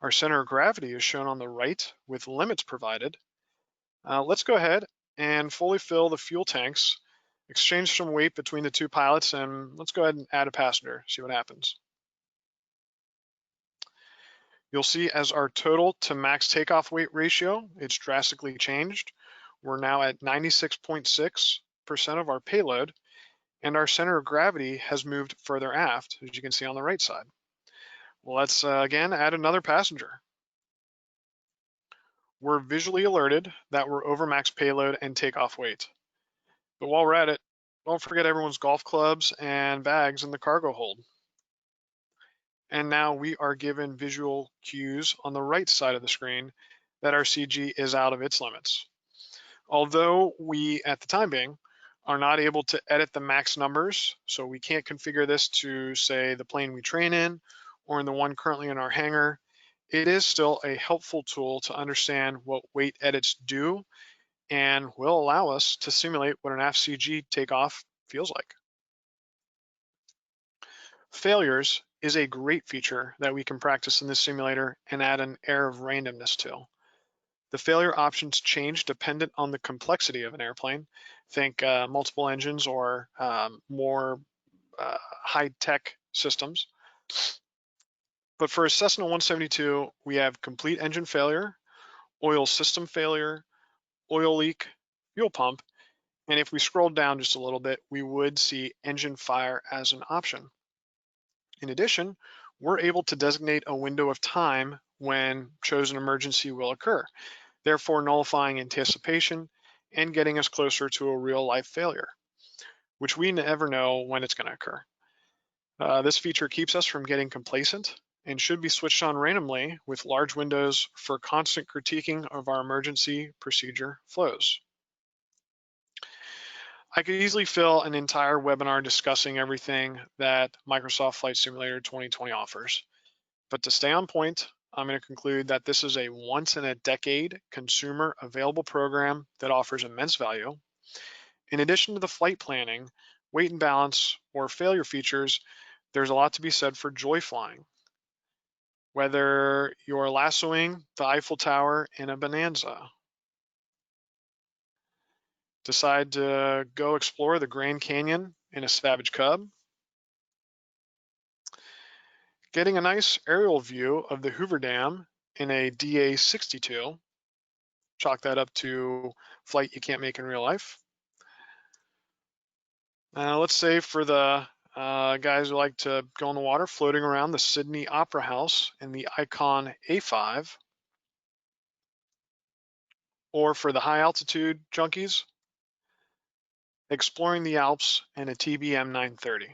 Our center of gravity is shown on the right with limits provided. Let's go ahead and fully fill the fuel tanks, exchange some weight between the 2 pilots, and let's go ahead and add a passenger, see what happens. You'll see as our total to max takeoff weight ratio, it's drastically changed. We're now at 96.6% of our payload, and our center of gravity has moved further aft, as you can see on the right side. Well, let's again add another passenger. We're visually alerted that we're over max payload and takeoff weight. But while we're at it, don't forget everyone's golf clubs and bags in the cargo hold. And now we are given visual cues on the right side of the screen that our CG is out of its limits. Although we, at the time being, are not able to edit the max numbers, so we can't configure this to, say, the plane we train in or in the one currently in our hangar, it is still a helpful tool to understand what weight edits do and will allow us to simulate what an aft CG takeoff feels like. Failures is a great feature that we can practice in this simulator and add an air of randomness to. The failure options change dependent on the complexity of an airplane. Think multiple engines or more high-tech systems. But for a Cessna 172, we have complete engine failure, oil system failure, oil leak, fuel pump, and if we scroll down just a little bit, we would see engine fire as an option. In addition, we're able to designate a window of time when chosen emergency will occur, therefore nullifying anticipation and getting us closer to a real life failure, which we never know when it's going to occur. This feature keeps us from getting complacent and should be switched on randomly with large windows for constant critiquing of our emergency procedure flows. I could easily fill an entire webinar discussing everything that Microsoft Flight Simulator 2020 offers. But to stay on point, I'm going to conclude that this is a once-in-a-decade consumer available program that offers immense value. In addition to the flight planning, weight and balance, or failure features, there's a lot to be said for joy flying. Whether you're lassoing the Eiffel Tower in a Bonanza, decide to go explore the Grand Canyon in a Savage Cub, getting a nice aerial view of the Hoover Dam in a DA-62, chalk that up to flight you can't make in real life. Let's say for the guys who like to go on the water, floating around the Sydney Opera House in the Icon A5, or for the high altitude junkies, exploring the Alps in a TBM 930.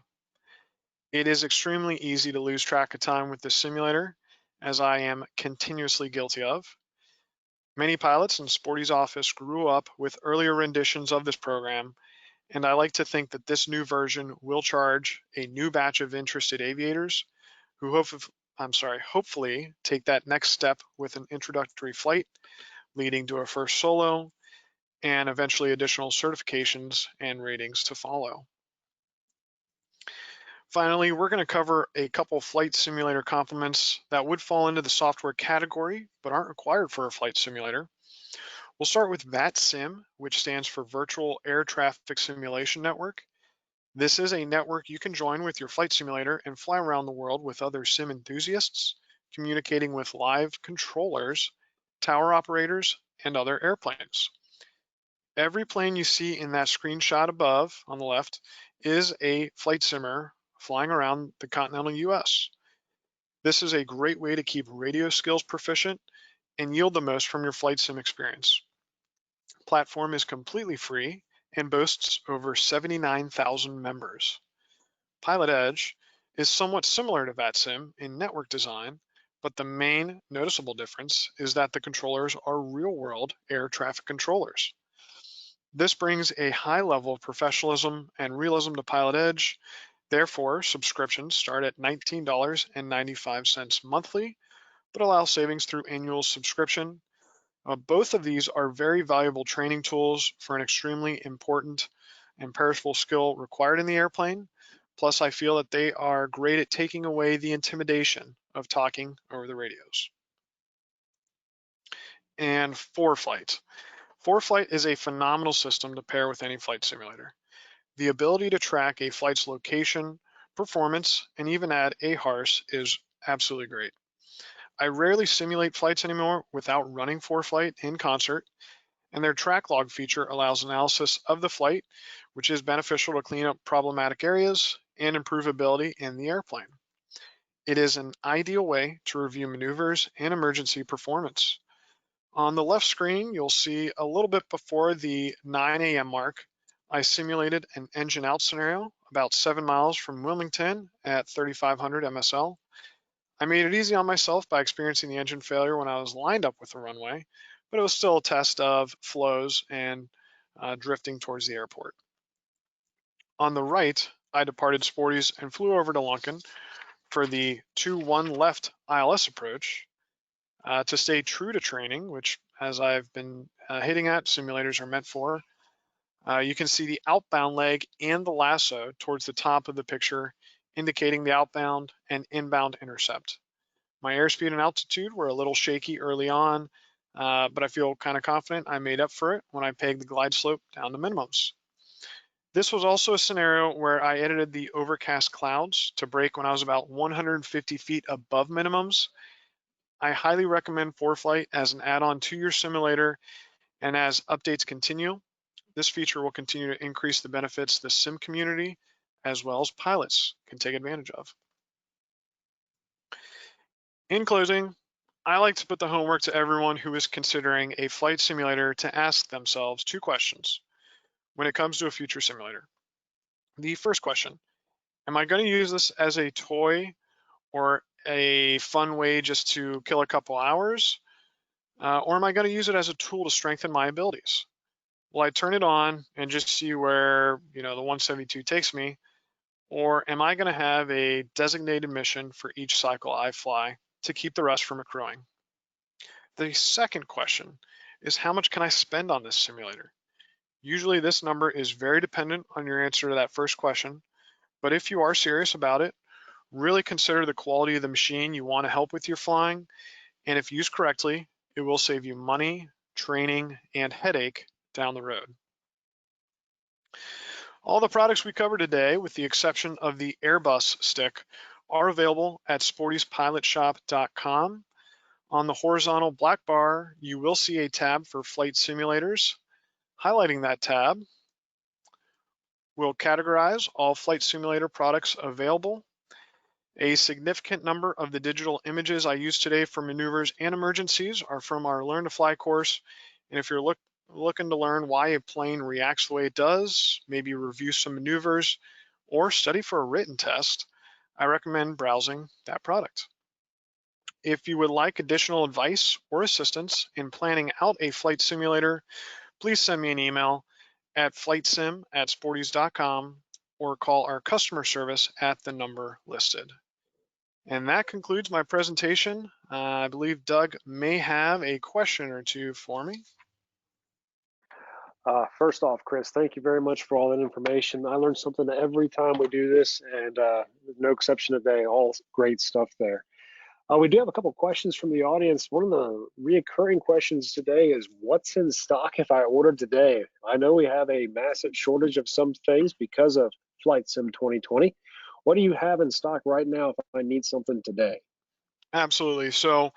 It is extremely easy to lose track of time with this simulator, as I am continuously guilty of. Many pilots in Sporty's office grew up with earlier renditions of this program, and I like to think that this new version will charge a new batch of interested aviators who hopefully take that next step with an introductory flight, leading to a first solo, and eventually additional certifications and ratings to follow. Finally, we're going to cover a couple flight simulator complements that would fall into the software category, but aren't required for a flight simulator. We'll start with VATSIM, which stands for Virtual Air Traffic Simulation Network. This is a network you can join with your flight simulator and fly around the world with other sim enthusiasts, communicating with live controllers, tower operators, and other airplanes. Every plane you see in that screenshot above on the left is a flight simmer flying around the continental US. This is a great way to keep radio skills proficient and yield the most from your flight sim experience. The platform is completely free and boasts over 79,000 members. Pilot Edge is somewhat similar to VATSIM in network design, but the main noticeable difference is that the controllers are real-world air traffic controllers. This brings a high level of professionalism and realism to Pilot Edge. Therefore, subscriptions start at $19.95 monthly, but allow savings through annual subscription. Both of these are very valuable training tools for an extremely important and perishable skill required in the airplane. Plus, I feel that they are great at taking away the intimidation of talking over the radios. And ForeFlight. ForeFlight is a phenomenal system to pair with any flight simulator. The ability to track a flight's location, performance, and even add AHRS is absolutely great. I rarely simulate flights anymore without running ForeFlight in concert, and their track log feature allows analysis of the flight, which is beneficial to clean up problematic areas and improvability in the airplane. It is an ideal way to review maneuvers and emergency performance. On the left screen, you'll see a little bit before the 9 a.m. mark, I simulated an engine out scenario about 7 miles from Wilmington at 3,500 MSL. I made it easy on myself by experiencing the engine failure when I was lined up with the runway, but it was still a test of flows and drifting towards the airport. On the right, I departed Sporty's and flew over to Lunken for the 2-1 left ILS approach. To stay true to training, which as I've been hitting at, simulators are meant for, you can see the outbound leg and the lasso towards the top of the picture, indicating the outbound and inbound intercept. My airspeed and altitude were a little shaky early on, but I feel kind of confident I made up for it when I pegged the glide slope down to minimums. This was also a scenario where I edited the overcast clouds to break when I was about 150 feet above minimums. I highly recommend ForeFlight as an add-on to your simulator, and as updates continue, this feature will continue to increase the benefits the sim community as well as pilots can take advantage of. In closing, I like to put the homework to everyone who is considering a flight simulator to ask themselves 2 questions when it comes to a future simulator. The first question, am I going to use this as a toy or a fun way just to kill a couple hours? Or am I going to use it as a tool to strengthen my abilities? Will I turn it on and just see where the 172 takes me? Or am I going to have a designated mission for each cycle I fly to keep the rest from accruing? The second question is, how much can I spend on this simulator? Usually this number is very dependent on your answer to that first question, but if you are serious about it, really consider the quality of the machine you want to help with your flying, and if used correctly, it will save you money, training, and headache down the road. All the products we covered today, with the exception of the Airbus stick, are available at sportyspilotshop.com. On the horizontal black bar, you will see a tab for flight simulators. Highlighting that tab will categorize all flight simulator products available. A significant number of the digital images I used today for maneuvers and emergencies are from our Learn to Fly course. And if you're looking to learn why a plane reacts the way it does, maybe review some maneuvers, or study for a written test, I recommend browsing that product. If you would like additional advice or assistance in planning out a flight simulator, please send me an email at flightsim@sporties.com or call our customer service at the number listed. And that concludes my presentation. I believe Doug may have a question or two for me. First off, Chris, thank you very much for all that information. I learn something every time we do this, and no exception today. All great stuff there. We do have a couple questions from the audience. One of the reoccurring questions today is, what's in stock if I order today? I know we have a massive shortage of some things because of Flight Sim 2020. What do you have in stock right now if I need something today? Absolutely. So,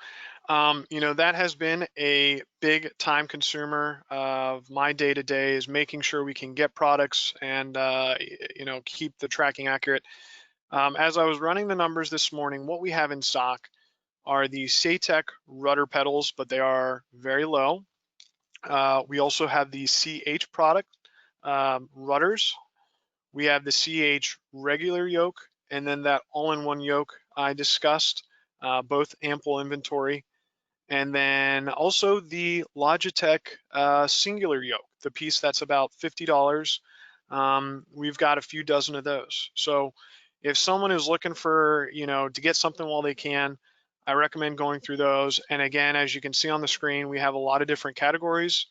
that has been a big time consumer of my day-to-day, is making sure we can get products and, keep the tracking accurate. As I was running the numbers this morning, what we have in stock are the Seitek rudder pedals, but they are very low. We also have the CH product rudders. We have the CH regular yoke, and then that all-in-one yoke I discussed, both ample inventory. And then also the Logitech singular yoke, the piece that's about $50. We've got a few dozen of those. So if someone is looking for, to get something while they can, I recommend going through those. And again, as you can see on the screen, we have a lot of different categories.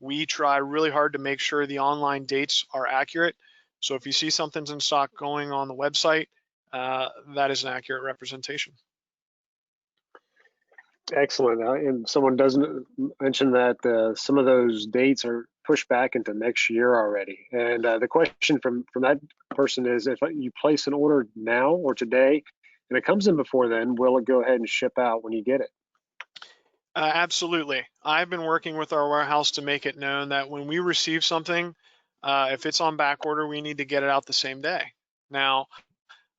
We try really hard to make sure the online dates are accurate. So if you see something's in stock going on the website, that is an accurate representation. Excellent. And someone doesn't mention that some of those dates are pushed back into next year already. And the question from that person is, if you place an order now or today and it comes in before then, will it go ahead and ship out when you get it? Absolutely. I've been working with our warehouse to make it known that when we receive something, if it's on back order, we need to get it out the same day. Now,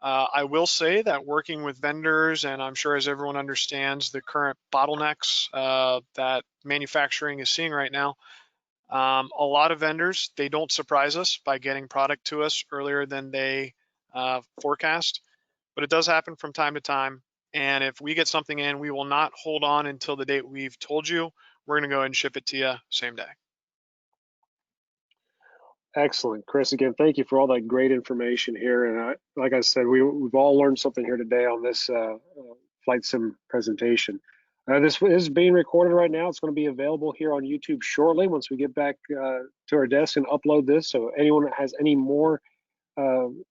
I will say that working with vendors, and I'm sure as everyone understands the current bottlenecks that manufacturing is seeing right now, a lot of vendors, they don't surprise us by getting product to us earlier than they forecast, but it does happen from time to time. And if we get something in, we will not hold on until the date we've told you. We're going to go ahead and ship it to you same day. Excellent. Chris, again, thank you for all that great information here. And like I said, we've all learned something here today on this Flight Sim presentation. This is being recorded right now. It's going to be available here on YouTube shortly once we get back to our desk and upload this. So anyone that has any more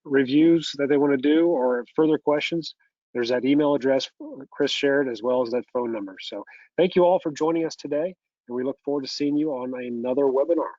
reviews that they want to do or further questions, there's that email address Chris shared, as well as that phone number. So thank you all for joining us today, and we look forward to seeing you on another webinar.